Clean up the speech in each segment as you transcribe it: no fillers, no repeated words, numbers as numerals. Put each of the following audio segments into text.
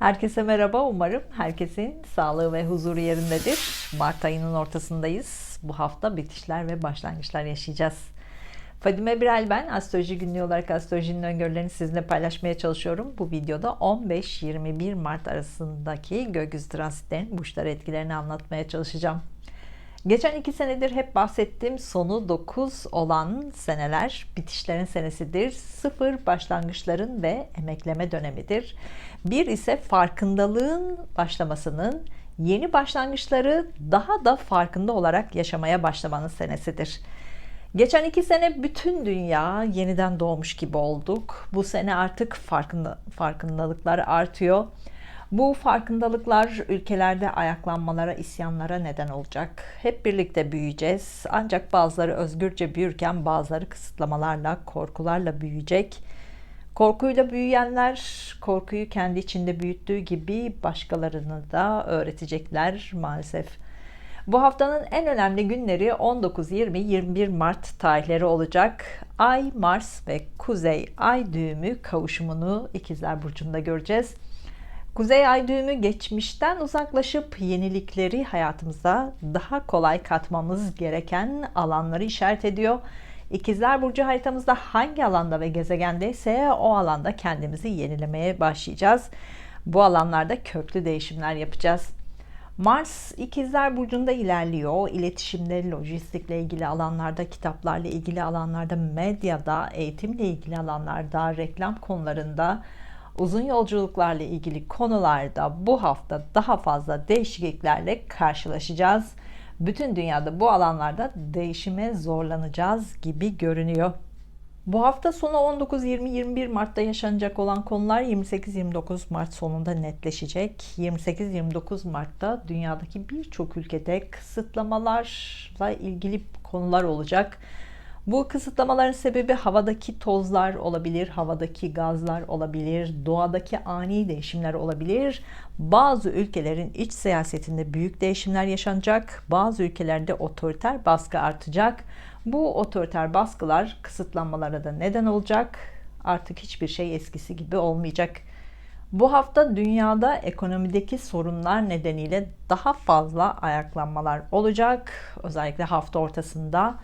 Herkese merhaba. Umarım herkesin sağlığı ve huzuru yerindedir. Mart ayının ortasındayız. Bu hafta bitişler ve başlangıçlar yaşayacağız. Fadime Birel ben. Astroloji günlüğü olarak astrolojinin öngörülerini sizinle paylaşmaya çalışıyorum. Bu videoda 15-21 Mart arasındaki gökyüzü transitlerin burçlara etkilerini anlatmaya çalışacağım. Geçen 2 senedir hep bahsettiğim sonu 9 olan seneler bitişlerin senesidir. 0 başlangıçların ve emekleme dönemidir. 1 ise farkındalığın başlamasının, yeni başlangıçları daha da farkında olarak yaşamaya başlamanın senesidir. Geçen 2 sene bütün dünya yeniden doğmuş gibi olduk. Bu sene artık farkındalıklar artıyor. Bu farkındalıklar ülkelerde ayaklanmalara, isyanlara neden olacak. Hep birlikte büyüyeceğiz. Ancak bazıları özgürce büyürken bazıları kısıtlamalarla, korkularla büyüyecek. Korkuyla büyüyenler korkuyu kendi içinde büyüttüğü gibi başkalarını da öğretecekler maalesef. Bu haftanın en önemli günleri 19, 20, 21 Mart tarihleri olacak. Ay, Mars ve Kuzey Ay düğümü kavuşumunu İkizler Burcu'nda göreceğiz. Kuzey Ay düğümü geçmişten uzaklaşıp yenilikleri hayatımıza daha kolay katmamız gereken alanları işaret ediyor. İkizler Burcu haritamızda hangi alanda ve gezegendeyse o alanda kendimizi yenilemeye başlayacağız. Bu alanlarda köklü değişimler yapacağız. Mars İkizler Burcu'nda ilerliyor. İletişimde, lojistikle ilgili alanlarda, kitaplarla ilgili alanlarda, medyada, eğitimle ilgili alanlarda, reklam konularında, uzun yolculuklarla ilgili konularda bu hafta daha fazla değişikliklerle karşılaşacağız. Bütün dünyada bu alanlarda değişime zorlanacağız gibi görünüyor. Bu hafta sonu 19, 20, 21 Mart'ta yaşanacak olan konular 28-29 Mart sonunda netleşecek. 28-29 Mart'ta dünyadaki birçok ülkede kısıtlamalarla ilgili konular olacak. Bu kısıtlamaların sebebi havadaki tozlar olabilir, havadaki gazlar olabilir, doğadaki ani değişimler olabilir. Bazı ülkelerin iç siyasetinde büyük değişimler yaşanacak. Bazı ülkelerde otoriter baskı artacak. Bu otoriter baskılar kısıtlanmalara da neden olacak. Artık hiçbir şey eskisi gibi olmayacak. Bu hafta dünyada ekonomideki sorunlar nedeniyle daha fazla ayaklanmalar olacak. Özellikle hafta ortasında.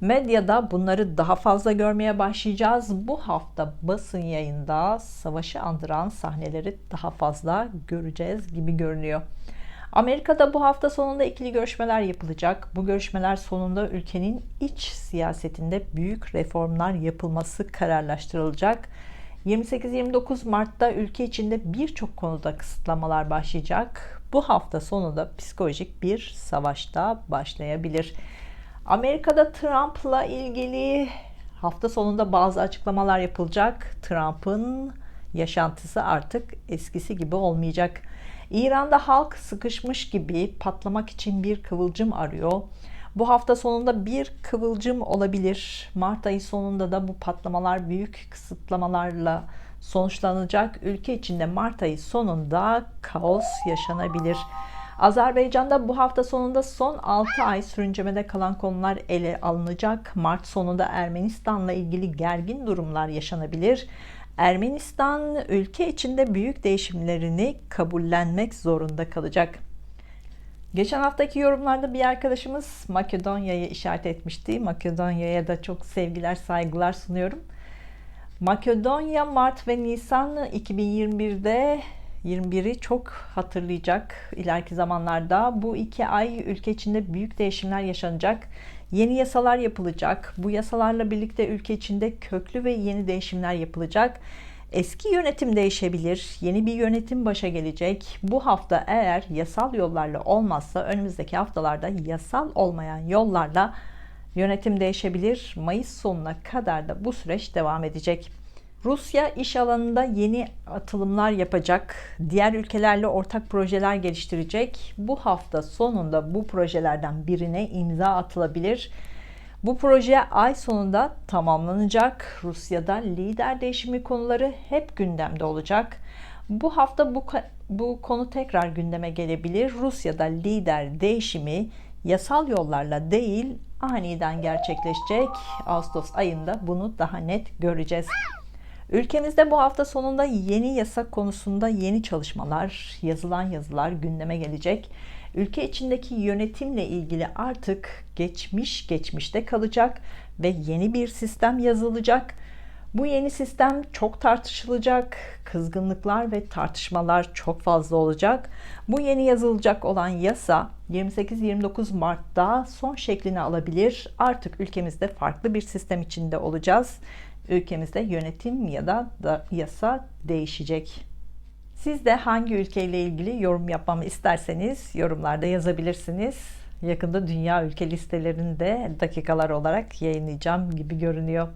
Medyada bunları daha fazla görmeye başlayacağız. Bu hafta basın yayında savaşı andıran sahneleri daha fazla göreceğiz gibi görünüyor. Amerika'da bu hafta sonunda ikili görüşmeler yapılacak. Bu görüşmeler sonunda ülkenin iç siyasetinde büyük reformlar yapılması kararlaştırılacak. 28-29 Mart'ta ülke içinde birçok konuda kısıtlamalar başlayacak. Bu hafta sonunda psikolojik bir savaşta başlayabilir. Amerika'da Trump'la ilgili hafta sonunda bazı açıklamalar yapılacak. Trump'ın yaşantısı artık eskisi gibi olmayacak. İran'da halk sıkışmış gibi patlamak için bir kıvılcım arıyor. Bu hafta sonunda bir kıvılcım olabilir. Mart ayı sonunda da bu patlamalar büyük kısıtlamalarla sonuçlanacak. Ülke içinde Mart ayı sonunda kaos yaşanabilir. Azerbaycan'da bu hafta sonunda son 6 ay sürüncemede kalan konular ele alınacak. Mart sonunda Ermenistan'la ilgili gergin durumlar yaşanabilir. Ermenistan ülke içinde büyük değişimlerini kabullenmek zorunda kalacak. Geçen haftaki yorumlarda bir arkadaşımız Makedonya'yı işaret etmişti. Makedonya'ya da çok sevgiler, saygılar sunuyorum. Makedonya Mart ve Nisan 2021'de 21'i çok hatırlayacak ileriki zamanlarda. Bu 2 ay ülke içinde büyük değişimler yaşanacak. Yeni yasalar yapılacak. Bu yasalarla birlikte ülke içinde köklü ve yeni değişimler yapılacak. Eski yönetim değişebilir. Yeni bir yönetim başa gelecek. Bu hafta eğer yasal yollarla olmazsa önümüzdeki haftalarda yasal olmayan yollarla yönetim değişebilir. Mayıs sonuna kadar da bu süreç devam edecek. Rusya iş alanında yeni atılımlar yapacak. Diğer ülkelerle ortak projeler geliştirecek. Bu hafta sonunda bu projelerden birine imza atılabilir. Bu proje ay sonunda tamamlanacak. Rusya'da lider değişimi konuları hep gündemde olacak. Bu hafta bu konu tekrar gündeme gelebilir. Rusya'da lider değişimi yasal yollarla değil aniden gerçekleşecek. Ağustos ayında bunu daha net göreceğiz. Ülkemizde bu hafta sonunda yeni yasak konusunda yeni çalışmalar, yazılan yazılar gündeme gelecek. Ülke içindeki yönetimle ilgili artık geçmişte kalacak ve yeni bir sistem yazılacak. Bu yeni sistem çok tartışılacak, kızgınlıklar ve tartışmalar çok fazla olacak. Bu yeni yazılacak olan yasa 28-29 Mart'ta son şeklini alabilir. Artık ülkemizde farklı bir sistem içinde olacağız. Ülkemizde yönetim ya da yasa değişecek. Siz de hangi ülkeyle ilgili yorum yapmamı isterseniz yorumlarda yazabilirsiniz. Yakında dünya ülke listelerini de dakikalar olarak yayınlayacağım gibi görünüyor.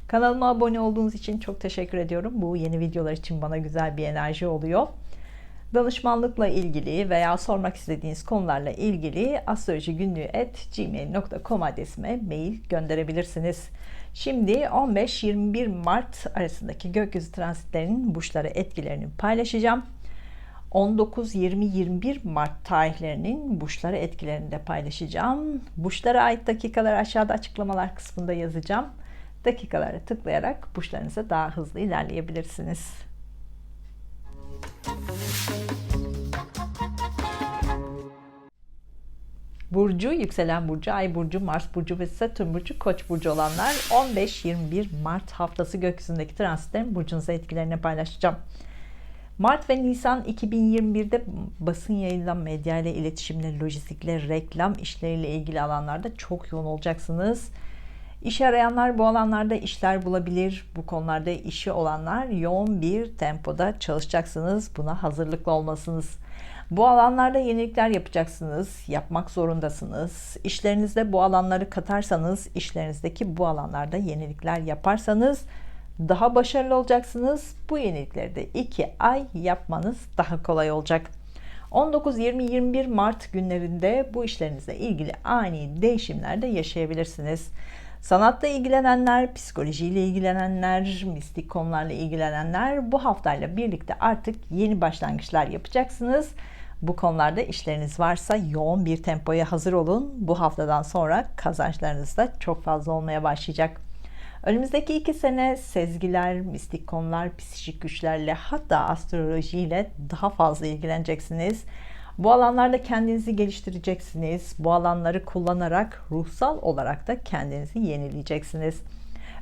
Kanalıma abone olduğunuz için çok teşekkür ediyorum. Bu yeni videolar için bana güzel bir enerji oluyor. Danışmanlıkla ilgili veya sormak istediğiniz konularla ilgili astrolojigünlüğü@gmail.com adresime mail gönderebilirsiniz. Şimdi 15-21 Mart arasındaki gökyüzü transitlerinin burçlara etkilerini paylaşacağım. 19-20-21 Mart tarihlerinin burçlara etkilerini de paylaşacağım. Burçlara ait dakikalar aşağıda açıklamalar kısmında yazacağım. Dakikalara tıklayarak burçlarınıza daha hızlı ilerleyebilirsiniz. Burcu, yükselen burcu, ay burcu, Mars burcu ve Satürn burcu, Koç burcu olanlar 15-21 Mart haftası gökyüzündeki transitlerin burcunuza etkilerini paylaşacağım. Mart ve Nisan 2021'de basın yayınla, medya ile iletişimle, lojistikle, reklam işleriyle ilgili alanlarda çok yoğun olacaksınız. İş arayanlar bu alanlarda işler bulabilir. Bu konularda işi olanlar yoğun bir tempoda çalışacaksınız. Buna hazırlıklı olmalısınız. Bu alanlarda yenilikler yapacaksınız. Yapmak zorundasınız. İşlerinizde bu alanları katarsanız, işlerinizdeki bu alanlarda yenilikler yaparsanız daha başarılı olacaksınız. Bu yenilikleri de 2 ay yapmanız daha kolay olacak. 19-20-21 Mart günlerinde bu işlerinizle ilgili ani değişimler de yaşayabilirsiniz. Sanatla ilgilenenler, psikolojiyle ilgilenenler, mistik konularla ilgilenenler bu haftayla birlikte artık yeni başlangıçlar yapacaksınız. Bu konularda işleriniz varsa yoğun bir tempoya hazır olun. Bu haftadan sonra kazançlarınız da çok fazla olmaya başlayacak. Önümüzdeki 2 sene sezgiler, mistik konular, psikik güçlerle hatta astrolojiyle daha fazla ilgileneceksiniz. Bu alanlarda kendinizi geliştireceksiniz. Bu alanları kullanarak ruhsal olarak da kendinizi yenileyeceksiniz.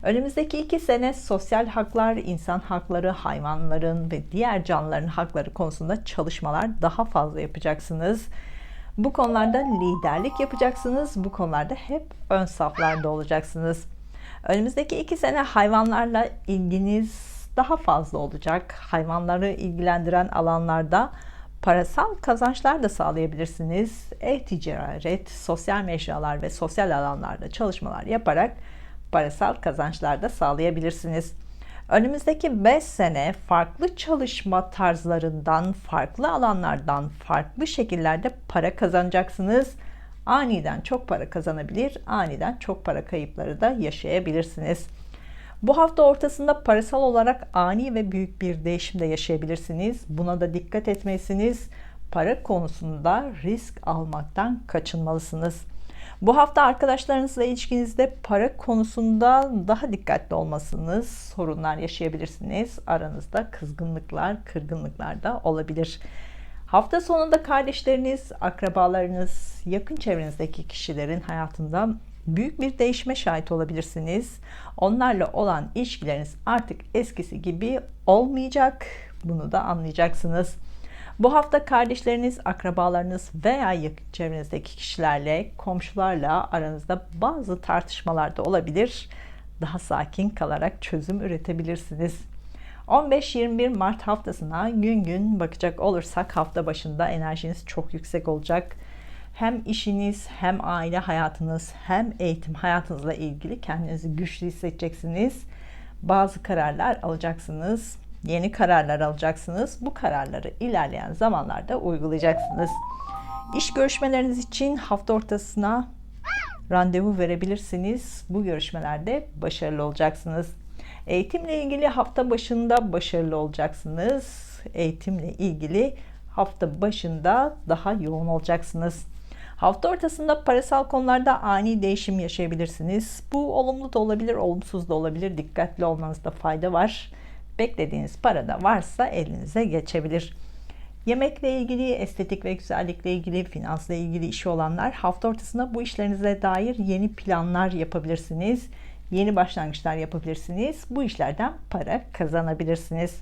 Önümüzdeki 2 sene sosyal haklar, insan hakları, hayvanların ve diğer canlıların hakları konusunda çalışmalar daha fazla yapacaksınız. Bu konularda liderlik yapacaksınız. Bu konularda hep ön saflarda olacaksınız. Önümüzdeki 2 sene hayvanlarla ilginiz daha fazla olacak. Hayvanları ilgilendiren alanlarda parasal kazançlar da sağlayabilirsiniz. E-ticaret, sosyal mecralar ve sosyal alanlarda çalışmalar yaparak parasal kazançlar da sağlayabilirsiniz. Önümüzdeki 5 sene farklı çalışma tarzlarından, farklı alanlardan, farklı şekillerde para kazanacaksınız. Aniden çok para kazanabilir, aniden çok para kayıpları da yaşayabilirsiniz. Bu hafta ortasında parasal olarak ani ve büyük bir değişim de yaşayabilirsiniz. Buna da dikkat etmelisiniz. Para konusunda risk almaktan kaçınmalısınız. Bu hafta arkadaşlarınızla ilişkinizde para konusunda daha dikkatli olmasınız. Sorunlar yaşayabilirsiniz. Aranızda kızgınlıklar, kırgınlıklar da olabilir. Hafta sonunda kardeşleriniz, akrabalarınız, yakın çevrenizdeki kişilerin hayatında büyük bir değişime şahit olabilirsiniz. Onlarla olan ilişkileriniz artık eskisi gibi olmayacak. Bunu da anlayacaksınız. Bu hafta kardeşleriniz, akrabalarınız veya yakın çevrenizdeki kişilerle, komşularla aranızda bazı tartışmalar da olabilir. Daha sakin kalarak çözüm üretebilirsiniz. 15-21 Mart haftasına gün gün bakacak olursak hafta başında enerjiniz çok yüksek olacak. Hem işiniz, hem aile hayatınız, hem eğitim hayatınızla ilgili kendinizi güçlü hissedeceksiniz. Bazı kararlar alacaksınız. Yeni kararlar alacaksınız. Bu kararları ilerleyen zamanlarda uygulayacaksınız. İş görüşmeleriniz için hafta ortasına randevu verebilirsiniz. Bu görüşmelerde başarılı olacaksınız. Eğitimle ilgili hafta başında başarılı olacaksınız. Eğitimle ilgili hafta başında daha yoğun olacaksınız. Hafta ortasında parasal konularda ani değişim yaşayabilirsiniz. Bu olumlu da olabilir, olumsuz da olabilir. Dikkatli olmanızda fayda var. Beklediğiniz para da varsa elinize geçebilir. Yemekle ilgili, estetik ve güzellikle ilgili, finansla ilgili işi olanlar hafta ortasında bu işlerinize dair yeni planlar yapabilirsiniz. Yeni başlangıçlar yapabilirsiniz. Bu işlerden para kazanabilirsiniz.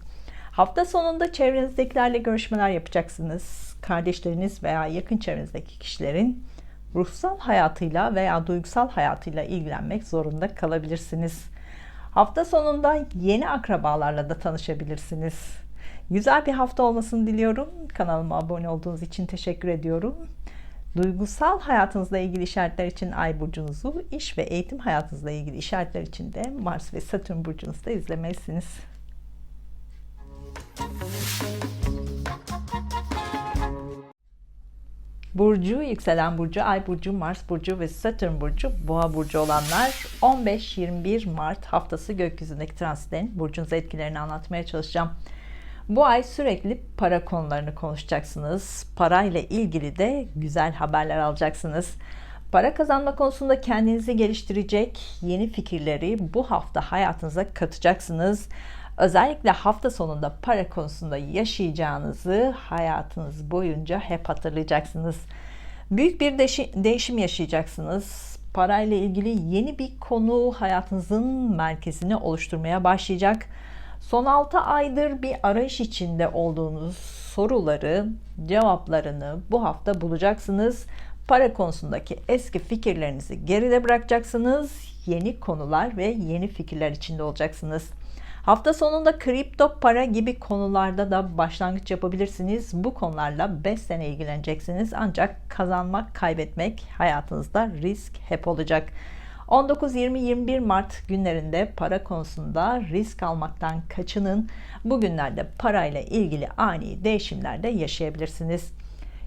Hafta sonunda çevrenizdekilerle görüşmeler yapacaksınız. Kardeşleriniz veya yakın çevrenizdeki kişilerin ruhsal hayatıyla veya duygusal hayatıyla ilgilenmek zorunda kalabilirsiniz. Hafta sonunda yeni akrabalarla da tanışabilirsiniz. Güzel bir hafta olmasını diliyorum. Kanalıma abone olduğunuz için teşekkür ediyorum. Duygusal hayatınızla ilgili işaretler için Ay burcunuzu, iş ve eğitim hayatınızla ilgili işaretler için de Mars ve Satürn burcunuzu da izlemelisiniz. Burcu, yükselen burcu, Ay burcu, Mars burcu ve Satürn burcu, Boğa burcu olanlar 15-21 Mart haftası gökyüzündeki transitlerin burcunuza etkilerini anlatmaya çalışacağım. Bu ay sürekli para konularını konuşacaksınız. Parayla ilgili de güzel haberler alacaksınız. Para kazanma konusunda kendinizi geliştirecek yeni fikirleri bu hafta hayatınıza katacaksınız. Özellikle hafta sonunda para konusunda yaşayacağınızı hayatınız boyunca hep hatırlayacaksınız. Büyük bir değişim yaşayacaksınız. Parayla ilgili yeni bir konu hayatınızın merkezini oluşturmaya başlayacak. Son 6 aydır bir arayış içinde olduğunuz soruları, cevaplarını bu hafta bulacaksınız. Para konusundaki eski fikirlerinizi geride bırakacaksınız. Yeni konular ve yeni fikirler içinde olacaksınız. Hafta sonunda kripto para gibi konularda da başlangıç yapabilirsiniz. Bu konularla 5 sene ilgileneceksiniz. Ancak kazanmak, kaybetmek hayatınızda risk hep olacak. 19, 20, 21 Mart günlerinde para konusunda risk almaktan kaçının. Bu günlerde parayla ilgili ani değişimlerde yaşayabilirsiniz.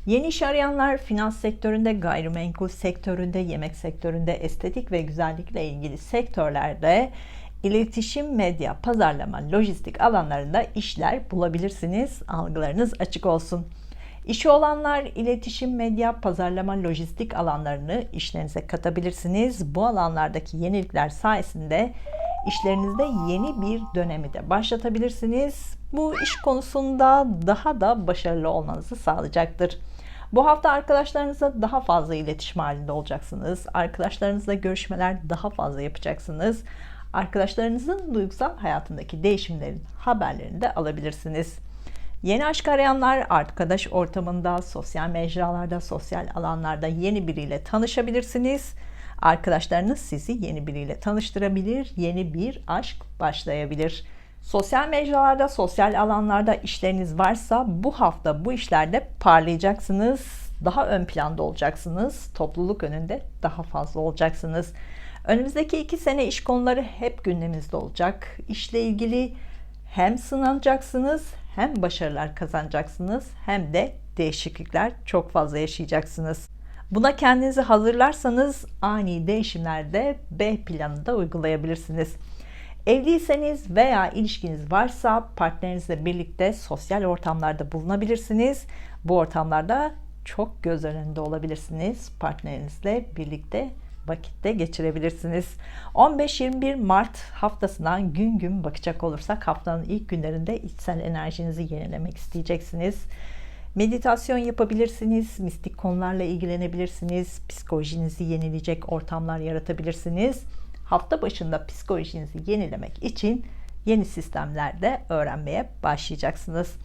Yeni iş arayanlar finans sektöründe, gayrimenkul sektöründe, yemek sektöründe, estetik ve güzellikle ilgili sektörlerde, iletişim, medya, pazarlama, lojistik alanlarında işler bulabilirsiniz. Algılarınız açık olsun. İşi olanlar iletişim, medya, pazarlama, lojistik alanlarını işlerinize katabilirsiniz. Bu alanlardaki yenilikler sayesinde işlerinizde yeni bir dönemi de başlatabilirsiniz. Bu iş konusunda daha da başarılı olmanızı sağlayacaktır. Bu hafta arkadaşlarınızla daha fazla iletişim halinde olacaksınız. Arkadaşlarınızla görüşmeler daha fazla yapacaksınız. Arkadaşlarınızın duygusal hayatındaki değişimlerin haberlerini de alabilirsiniz. Yeni aşk arayanlar arkadaş ortamında, sosyal mecralarda, sosyal alanlarda yeni biriyle tanışabilirsiniz. Arkadaşlarınız sizi yeni biriyle tanıştırabilir, yeni bir aşk başlayabilir. Sosyal mecralarda, sosyal alanlarda işleriniz varsa bu hafta bu işlerde parlayacaksınız. Daha ön planda olacaksınız. Topluluk önünde daha fazla olacaksınız. Önümüzdeki 2 sene iş konuları hep gündeminizde olacak. İşle ilgili hem sınanacaksınız, hem başarılar kazanacaksınız, hem de değişiklikler çok fazla yaşayacaksınız. Buna kendinizi hazırlarsanız ani değişimlerde B planını da uygulayabilirsiniz. Evliyseniz veya ilişkiniz varsa partnerinizle birlikte sosyal ortamlarda bulunabilirsiniz. Bu ortamlarda çok göz önünde olabilirsiniz. Partnerinizle birlikte vakitte geçirebilirsiniz. 15-21 Mart haftasına gün gün bakacak olursak haftanın ilk günlerinde içsel enerjinizi yenilemek isteyeceksiniz. Meditasyon yapabilirsiniz, mistik konularla ilgilenebilirsiniz, psikolojinizi yenileyecek ortamlar yaratabilirsiniz. Hafta başında psikolojinizi yenilemek için yeni sistemlerde öğrenmeye başlayacaksınız.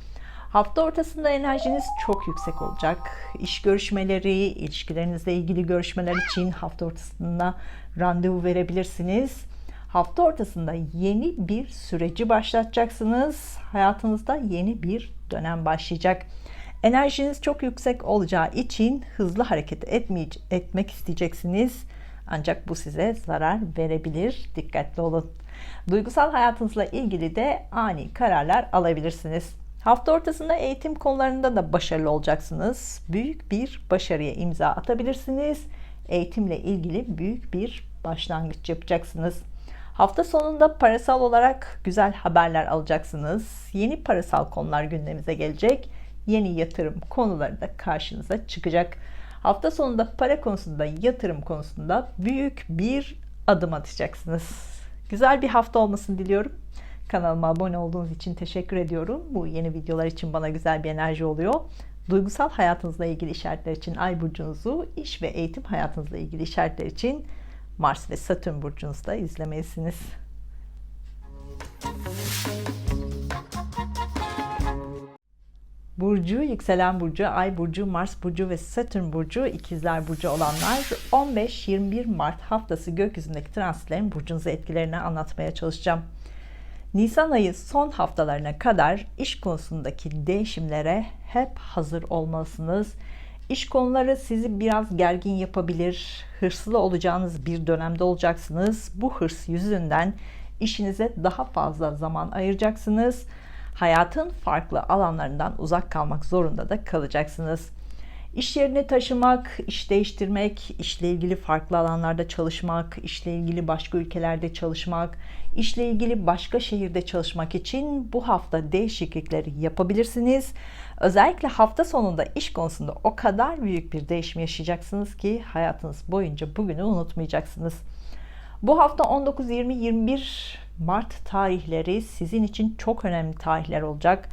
Hafta ortasında enerjiniz çok yüksek olacak. İş görüşmeleri, ilişkilerinizle ilgili görüşmeler için hafta ortasında randevu verebilirsiniz. Hafta ortasında yeni bir süreci başlatacaksınız. Hayatınızda yeni bir dönem başlayacak. Enerjiniz çok yüksek olacağı için hızlı hareket etmek isteyeceksiniz. Ancak bu size zarar verebilir. Dikkatli olun. Duygusal hayatınızla ilgili de ani kararlar alabilirsiniz. Hafta ortasında eğitim konularında da başarılı olacaksınız. Büyük bir başarıya imza atabilirsiniz. Eğitimle ilgili büyük bir başlangıç yapacaksınız. Hafta sonunda parasal olarak güzel haberler alacaksınız. Yeni parasal konular gündemimize gelecek. Yeni yatırım konuları da karşınıza çıkacak. Hafta sonunda para konusunda, yatırım konusunda büyük bir adım atacaksınız. Güzel bir hafta olmasını diliyorum. Kanalıma abone olduğunuz için teşekkür ediyorum. Bu yeni videolar için bana güzel bir enerji oluyor. Duygusal hayatınızla ilgili işaretler için Ay burcunuzu, iş ve eğitim hayatınızla ilgili işaretler için Mars ve Satürn burcunuzda izlemelisiniz. Burcu, yükselen burcu, Ay burcu, Mars burcu ve Satürn burcu, ikizler burcu olanlar 15-21 Mart haftası gökyüzündeki transitlerin burcunuza etkilerini anlatmaya çalışacağım. Nisan ayı son haftalarına kadar iş konusundaki değişimlere hep hazır olmalısınız. İş konuları sizi biraz gergin yapabilir, hırslı olacağınız bir dönemde olacaksınız. Bu hırs yüzünden işinize daha fazla zaman ayıracaksınız. Hayatın farklı alanlarından uzak kalmak zorunda da kalacaksınız. İş yerini taşımak, iş değiştirmek, işle ilgili farklı alanlarda çalışmak, işle ilgili başka ülkelerde çalışmak, işle ilgili başka şehirde çalışmak için bu hafta değişiklikleri yapabilirsiniz. Özellikle hafta sonunda iş konusunda o kadar büyük bir değişim yaşayacaksınız ki hayatınız boyunca bugünü unutmayacaksınız. Bu hafta 19, 20, 21 Mart tarihleri sizin için çok önemli tarihler olacak.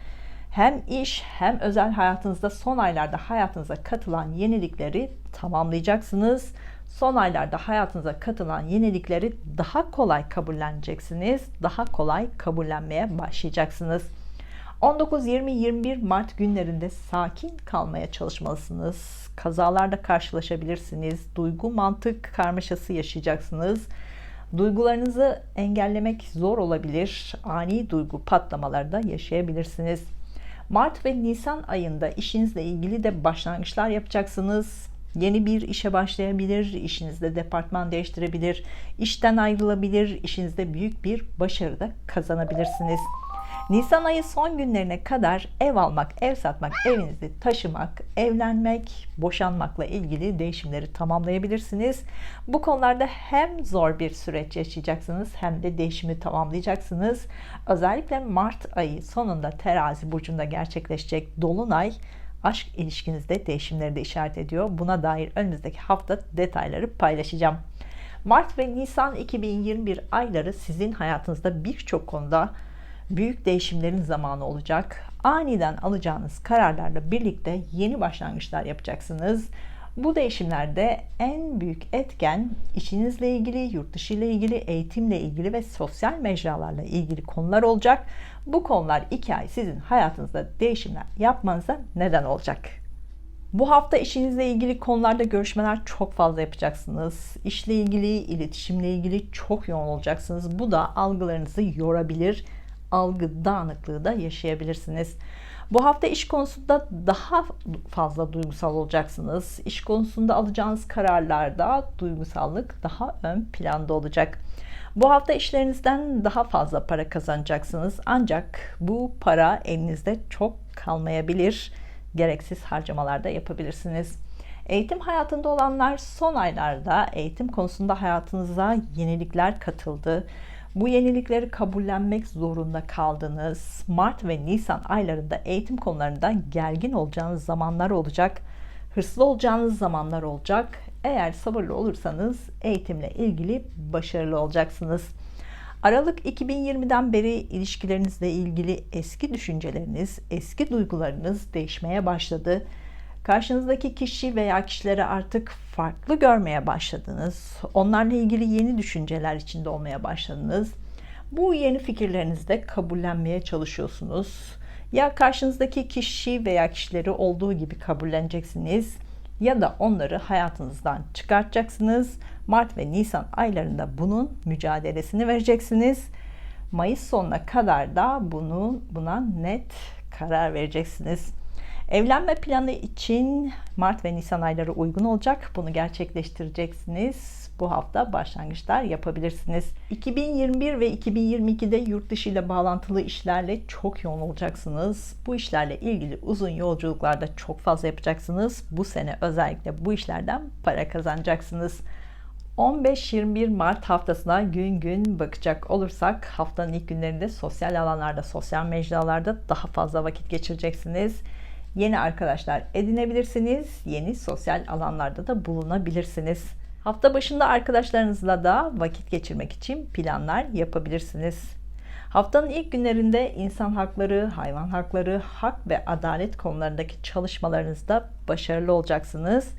Hem iş hem özel hayatınızda son aylarda hayatınıza katılan yenilikleri tamamlayacaksınız. Son aylarda hayatınıza katılan yenilikleri daha kolay kabulleneceksiniz. Daha kolay kabullenmeye başlayacaksınız. 19, 20, 21 Mart günlerinde sakin kalmaya çalışmalısınız. Kazalarla karşılaşabilirsiniz. Duygu mantık karmaşası yaşayacaksınız. Duygularınızı engellemek zor olabilir. Ani duygu patlamaları da yaşayabilirsiniz. Mart ve Nisan ayında işinizle ilgili de başlangıçlar yapacaksınız. Yeni bir işe başlayabilir, işinizde departman değiştirebilir, işten ayrılabilir, işinizde büyük bir başarı da kazanabilirsiniz. Nisan ayı son günlerine kadar ev almak, ev satmak, evinizi taşımak, evlenmek, boşanmakla ilgili değişimleri tamamlayabilirsiniz. Bu konularda hem zor bir süreç yaşayacaksınız hem de değişimi tamamlayacaksınız. Özellikle Mart ayı sonunda Terazi burcunda gerçekleşecek dolunay aşk ilişkinizde değişimleri de işaret ediyor. Buna dair önümüzdeki hafta detayları paylaşacağım. Mart ve Nisan 2021 ayları sizin hayatınızda birçok konuda büyük değişimlerin zamanı olacak. Aniden alacağınız kararlarla birlikte yeni başlangıçlar yapacaksınız. Bu değişimlerde en büyük etken işinizle ilgili, yurt dışı ile ilgili, eğitimle ilgili ve sosyal mecralarla ilgili konular olacak. Bu konular 2 ay sizin hayatınızda değişimler yapmanıza neden olacak. Bu hafta işinizle ilgili konularda görüşmeler çok fazla yapacaksınız. İşle ilgili, iletişimle ilgili çok yoğun olacaksınız. Bu da algılarınızı yorabilir. Algı dağınıklığı da yaşayabilirsiniz. Bu hafta iş konusunda daha fazla duygusal olacaksınız. İş konusunda alacağınız kararlarda duygusallık daha ön planda olacak. Bu hafta işlerinizden daha fazla para kazanacaksınız. Ancak bu para elinizde çok kalmayabilir. Gereksiz harcamalar da yapabilirsiniz. Eğitim hayatında olanlar son aylarda eğitim konusunda hayatınıza yenilikler katıldı. Bu yenilikleri kabullenmek zorunda kaldınız. Mart ve Nisan aylarında eğitim konularında gergin olacağınız zamanlar olacak. Hırslı olacağınız zamanlar olacak. Eğer sabırlı olursanız eğitimle ilgili başarılı olacaksınız. Aralık 2020'den beri ilişkilerinizle ilgili eski düşünceleriniz, eski duygularınız değişmeye başladı. Karşınızdaki kişi veya kişileri artık farklı görmeye başladınız. Onlarla ilgili yeni düşünceler içinde olmaya başladınız. Bu yeni fikirlerinizi de kabullenmeye çalışıyorsunuz. Ya karşınızdaki kişi veya kişileri olduğu gibi kabulleneceksiniz ya da onları hayatınızdan çıkartacaksınız. Mart ve Nisan aylarında bunun mücadelesini vereceksiniz. Mayıs sonuna kadar da buna net karar vereceksiniz. Evlenme planı için Mart ve Nisan ayları uygun olacak. Bunu gerçekleştireceksiniz. Bu hafta başlangıçlar yapabilirsiniz. 2021 ve 2022'de yurt dışı ile bağlantılı işlerle çok yoğun olacaksınız. Bu işlerle ilgili uzun yolculuklarda çok fazla yapacaksınız. Bu sene özellikle bu işlerden para kazanacaksınız. 15-21 Mart haftasına gün gün bakacak olursak haftanın ilk günlerinde sosyal alanlarda, sosyal mecralarda daha fazla vakit geçireceksiniz. Yeni arkadaşlar edinebilirsiniz. Yeni sosyal alanlarda da bulunabilirsiniz. Hafta başında arkadaşlarınızla da vakit geçirmek için planlar yapabilirsiniz. Haftanın ilk günlerinde insan hakları, hayvan hakları, hak ve adalet konularındaki çalışmalarınızda başarılı olacaksınız.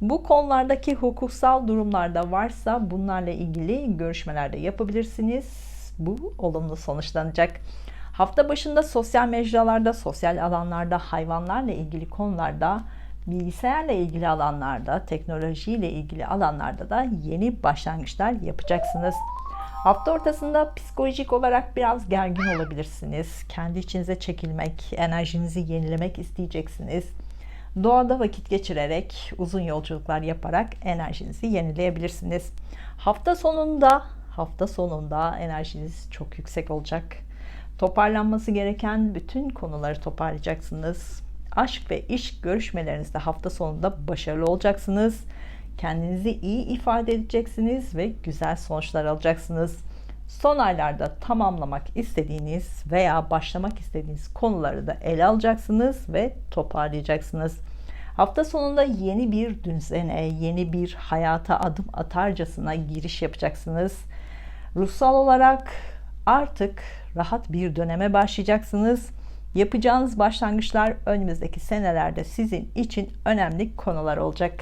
Bu konulardaki hukuksal durumlarda varsa bunlarla ilgili görüşmeler de yapabilirsiniz. Bu olumlu sonuçlanacak. Hafta başında sosyal mecralarda, sosyal alanlarda, hayvanlarla ilgili konularda, bilgisayarla ilgili alanlarda, teknolojiyle ilgili alanlarda da yeni başlangıçlar yapacaksınız. Hafta ortasında psikolojik olarak biraz gergin olabilirsiniz. Kendi içinize çekilmek, enerjinizi yenilemek isteyeceksiniz. Doğada vakit geçirerek, uzun yolculuklar yaparak enerjinizi yenileyebilirsiniz. Hafta sonunda enerjiniz çok yüksek olacak. Toparlanması gereken bütün konuları toparlayacaksınız. Aşk ve iş görüşmelerinizde hafta sonunda başarılı olacaksınız. Kendinizi iyi ifade edeceksiniz ve güzel sonuçlar alacaksınız. Son aylarda tamamlamak istediğiniz veya başlamak istediğiniz konuları da ele alacaksınız ve toparlayacaksınız. Hafta sonunda yeni bir düzene, yeni bir hayata adım atarcasına giriş yapacaksınız. Ruhsal olarak artık rahat bir döneme başlayacaksınız. Yapacağınız başlangıçlar önümüzdeki senelerde sizin için önemli konular olacak.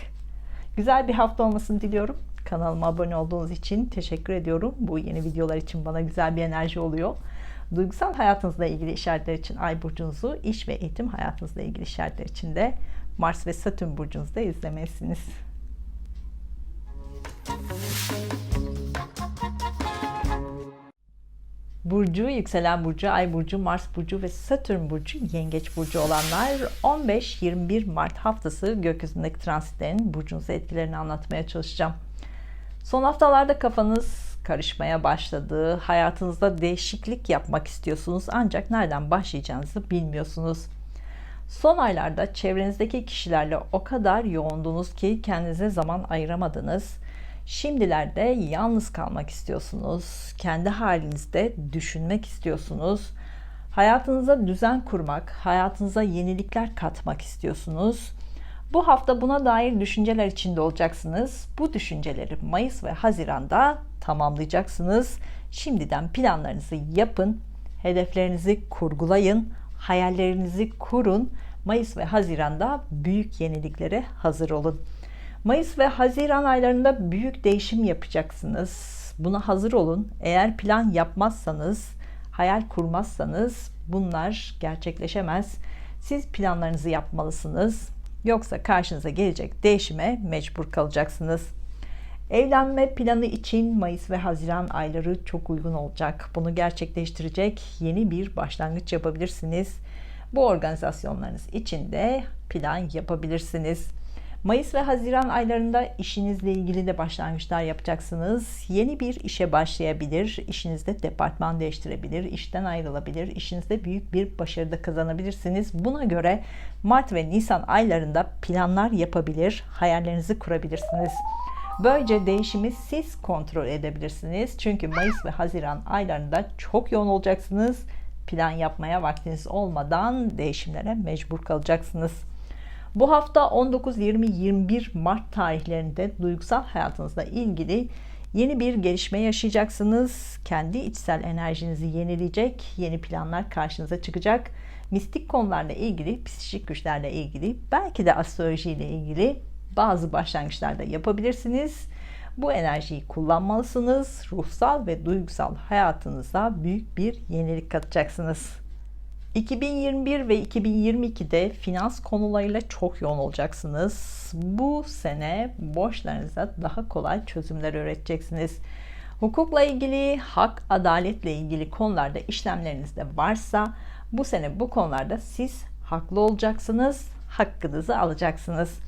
Güzel bir hafta olmasını diliyorum. Kanalıma abone olduğunuz için teşekkür ediyorum. Bu yeni videolar için bana güzel bir enerji oluyor. Duygusal hayatınızla ilgili işaretler için Ay burcunuzu, iş ve eğitim hayatınızla ilgili işaretler için de Mars ve Satürn burcunuzda izlemelisiniz. Burcu, yükselen burcu, ay burcu, Mars burcu ve Satürn burcu, yengeç burcu olanlar 15-21 Mart haftası gökyüzündeki transitlerin burcunuza etkilerini anlatmaya çalışacağım. Son haftalarda kafanız karışmaya başladı. Hayatınızda değişiklik yapmak istiyorsunuz ancak nereden başlayacağınızı bilmiyorsunuz. Son aylarda çevrenizdeki kişilerle o kadar yoğundunuz ki kendinize zaman ayıramadınız. Şimdilerde yalnız kalmak istiyorsunuz. Kendi halinizde düşünmek istiyorsunuz. Hayatınıza düzen kurmak, hayatınıza yenilikler katmak istiyorsunuz. Bu hafta buna dair düşünceler içinde olacaksınız. Bu düşünceleri Mayıs ve Haziran'da tamamlayacaksınız. Şimdiden planlarınızı yapın, hedeflerinizi kurgulayın, hayallerinizi kurun. Mayıs ve Haziran'da büyük yeniliklere hazır olun. Mayıs ve Haziran aylarında büyük değişim yapacaksınız. Buna hazır olun. Eğer plan yapmazsanız, hayal kurmazsanız bunlar gerçekleşemez. Siz planlarınızı yapmalısınız. Yoksa karşınıza gelecek değişime mecbur kalacaksınız. Evlenme planı için Mayıs ve Haziran ayları çok uygun olacak. Bunu gerçekleştirecek yeni bir başlangıç yapabilirsiniz. Bu organizasyonlarınız için de plan yapabilirsiniz. Mayıs ve Haziran aylarında işinizle ilgili de başlangıçlar yapacaksınız. Yeni bir işe başlayabilir, işinizde departman değiştirebilir, işten ayrılabilir, işinizde büyük bir başarı da kazanabilirsiniz. Buna göre Mart ve Nisan aylarında planlar yapabilir, hayallerinizi kurabilirsiniz. Böylece değişimi siz kontrol edebilirsiniz. Çünkü Mayıs ve Haziran aylarında çok yoğun olacaksınız. Plan yapmaya vaktiniz olmadan değişimlere mecbur kalacaksınız. Bu hafta 19, 20, 21 Mart tarihlerinde duygusal hayatınızla ilgili yeni bir gelişme yaşayacaksınız. Kendi içsel enerjinizi yenileyecek yeni planlar karşınıza çıkacak. Mistik konularla ilgili, psikik güçlerle ilgili, belki de astrolojiyle ilgili bazı başlangıçlar da yapabilirsiniz. Bu enerjiyi kullanmalısınız. Ruhsal ve duygusal hayatınıza büyük bir yenilik katacaksınız. 2021 ve 2022'de finans konularıyla çok yoğun olacaksınız. Bu sene borçlarınıza daha kolay çözümler üreteceksiniz. Hukukla ilgili, hak, adaletle ilgili konularda işlemlerinizde varsa bu sene bu konularda siz haklı olacaksınız, hakkınızı alacaksınız.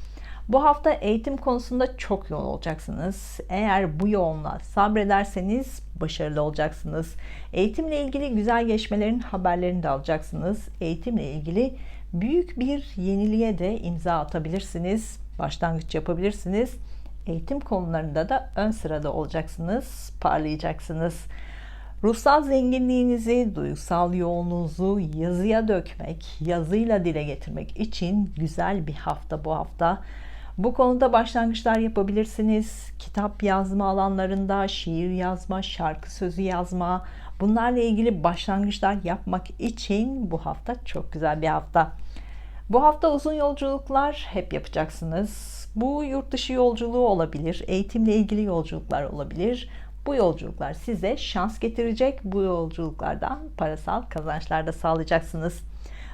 Bu hafta eğitim konusunda çok yoğun olacaksınız. Eğer bu yoğunluğa sabrederseniz başarılı olacaksınız. Eğitimle ilgili güzel gelişmelerin haberlerini de alacaksınız. Eğitimle ilgili büyük bir yeniliğe de imza atabilirsiniz. Başlangıç yapabilirsiniz. Eğitim konularında da ön sırada olacaksınız, parlayacaksınız. Ruhsal zenginliğinizi, duygusal yoğunluğunuzu yazıya dökmek, yazıyla dile getirmek için güzel bir hafta bu hafta. Bu konuda başlangıçlar yapabilirsiniz. Kitap yazma alanlarında, şiir yazma, şarkı sözü yazma, Bunlarla ilgili başlangıçlar yapmak için bu hafta çok güzel bir hafta. Bu hafta uzun yolculuklar hep yapacaksınız. Bu yurt dışı yolculuğu olabilir, eğitimle ilgili yolculuklar olabilir. Bu yolculuklar size şans getirecek. Bu yolculuklardan parasal kazançlar da sağlayacaksınız.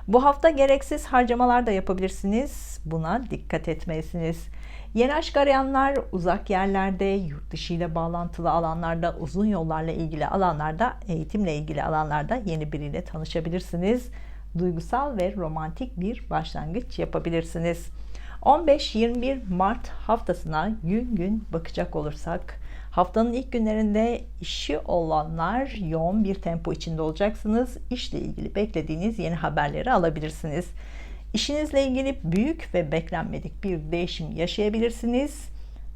Bu hafta gereksiz harcamalar da yapabilirsiniz. Buna dikkat etmelisiniz. Yeni aşk arayanlar uzak yerlerde, yurt dışı ile bağlantılı alanlarda, uzun yollarla ilgili alanlarda, eğitimle ilgili alanlarda yeni biriyle tanışabilirsiniz. Duygusal ve romantik bir başlangıç yapabilirsiniz. 15-21 Mart haftasına gün gün bakacak olursak, haftanın ilk günlerinde işi olanlar yoğun bir tempo içinde olacaksınız. İşle ilgili beklediğiniz yeni haberleri alabilirsiniz. İşinizle ilgili büyük ve beklenmedik bir değişim yaşayabilirsiniz.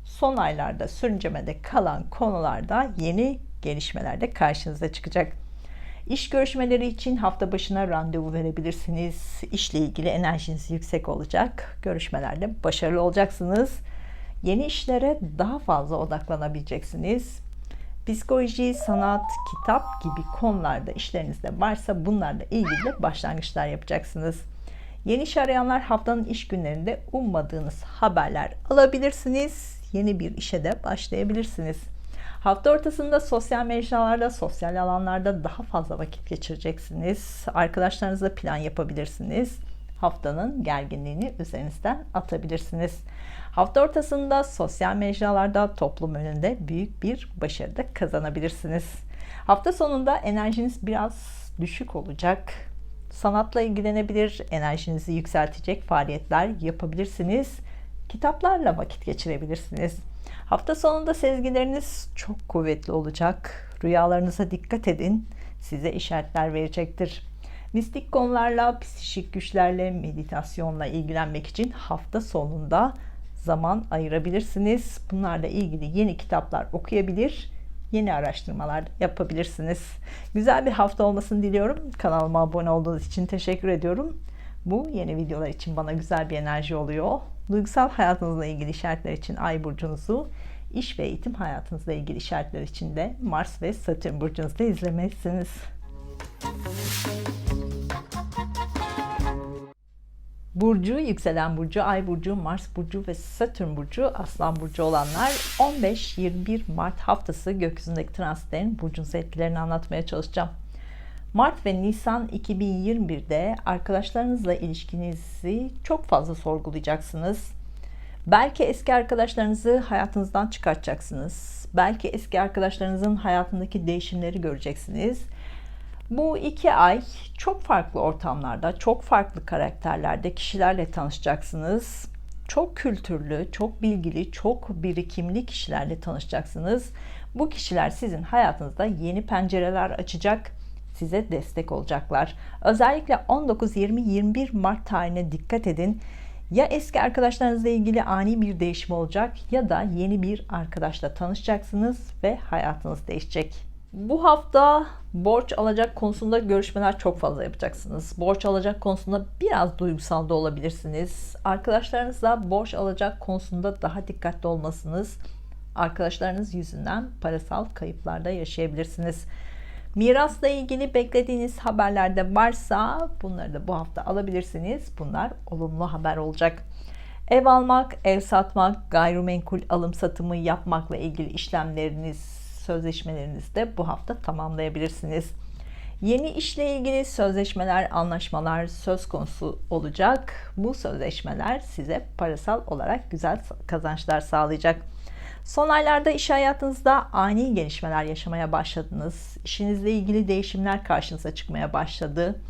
Son aylarda sürüncemede kalan konularda yeni gelişmeler de karşınıza çıkacak. İş görüşmeleri için hafta başına randevu verebilirsiniz. İşle ilgili enerjiniz yüksek olacak. Görüşmelerde başarılı olacaksınız. Yeni işlere daha fazla odaklanabileceksiniz. Psikoloji, sanat, kitap gibi konularda işlerinizde varsa bunlarla ilgili de başlangıçlar yapacaksınız. Yeni iş arayanlar haftanın iş günlerinde ummadığınız haberler alabilirsiniz. Yeni bir işe de başlayabilirsiniz. Hafta ortasında sosyal mecralarda, sosyal alanlarda daha fazla vakit geçireceksiniz. Arkadaşlarınızla plan yapabilirsiniz. Haftanın gerginliğini üzerinizden atabilirsiniz. Hafta ortasında sosyal mecralarda toplum önünde büyük bir başarı da kazanabilirsiniz. Hafta sonunda enerjiniz biraz düşük olacak. Sanatla ilgilenebilir, enerjinizi yükseltecek faaliyetler yapabilirsiniz. Kitaplarla vakit geçirebilirsiniz. Hafta sonunda sezgileriniz çok kuvvetli olacak. Rüyalarınıza dikkat edin. Size işaretler verecektir. Mistik konularla, psikik güçlerle, meditasyonla ilgilenmek için hafta sonunda zaman ayırabilirsiniz. Bunlarla ilgili yeni kitaplar okuyabilir, yeni araştırmalar yapabilirsiniz. Güzel bir hafta olmasını diliyorum. Kanalıma abone olduğunuz için teşekkür ediyorum. Bu yeni videolar için bana güzel bir enerji oluyor. Duygusal hayatınızla ilgili işaretler için Ay burcunuzu, iş ve eğitim hayatınızla ilgili işaretler için de Mars ve Satürn burcunuzda izlemelisiniz. Burcu, yükselen burcu, Ay burcu, Mars burcu ve Satürn burcu, Aslan burcu olanlar 15-21 Mart haftası gökyüzündeki transitlerin burcunuza etkilerini anlatmaya çalışacağım. Mart ve Nisan 2021'de arkadaşlarınızla ilişkinizi çok fazla sorgulayacaksınız. Belki eski arkadaşlarınızı hayatınızdan çıkartacaksınız. Belki eski arkadaşlarınızın hayatındaki değişimleri göreceksiniz. Bu 2 ay çok farklı ortamlarda, çok farklı karakterlerde kişilerle tanışacaksınız. Çok kültürlü, çok bilgili, çok birikimli kişilerle tanışacaksınız. Bu kişiler sizin hayatınızda yeni pencereler açacak, size destek olacaklar. Özellikle 19, 20, 21 Mart tarihine dikkat edin. Ya eski arkadaşlarınızla ilgili ani bir değişim olacak ya da yeni bir arkadaşla tanışacaksınız ve hayatınız değişecek. Bu hafta borç alacak konusunda görüşmeler çok fazla yapacaksınız. Borç alacak konusunda biraz duygusal da olabilirsiniz. Arkadaşlarınızla borç alacak konusunda daha dikkatli olmasınız. Arkadaşlarınız yüzünden parasal kayıplarda yaşayabilirsiniz. Mirasla ilgili beklediğiniz haberler de varsa bunları da bu hafta alabilirsiniz. Bunlar olumlu haber olacak. Ev almak, ev satmak, gayrimenkul alım satımı yapmakla ilgili işlemleriniz, sözleşmelerinizi de bu hafta tamamlayabilirsiniz. Yeni işle ilgili sözleşmeler, anlaşmalar söz konusu olacak. Bu sözleşmeler size parasal olarak güzel kazançlar sağlayacak. Son aylarda iş hayatınızda ani gelişmeler yaşamaya başladınız. İşinizle ilgili değişimler karşınıza çıkmaya başladı.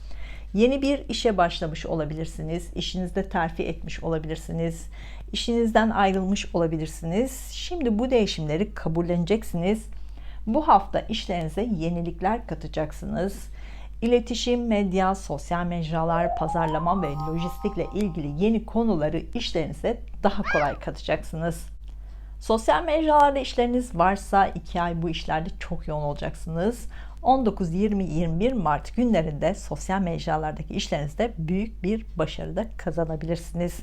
Yeni bir işe başlamış olabilirsiniz. İşinizde terfi etmiş olabilirsiniz. İşinizden ayrılmış olabilirsiniz. Şimdi bu değişimleri kabulleneceksiniz. Bu hafta işlerinize yenilikler katacaksınız. İletişim, medya, sosyal mecralar, pazarlama ve lojistikle ilgili yeni konuları işlerinize daha kolay katacaksınız. Sosyal mecralarda işleriniz varsa 2 ay bu işlerde çok yoğun olacaksınız. 19, 20, 21 Mart günlerinde sosyal mecralardaki işlerinizde büyük bir başarı da kazanabilirsiniz.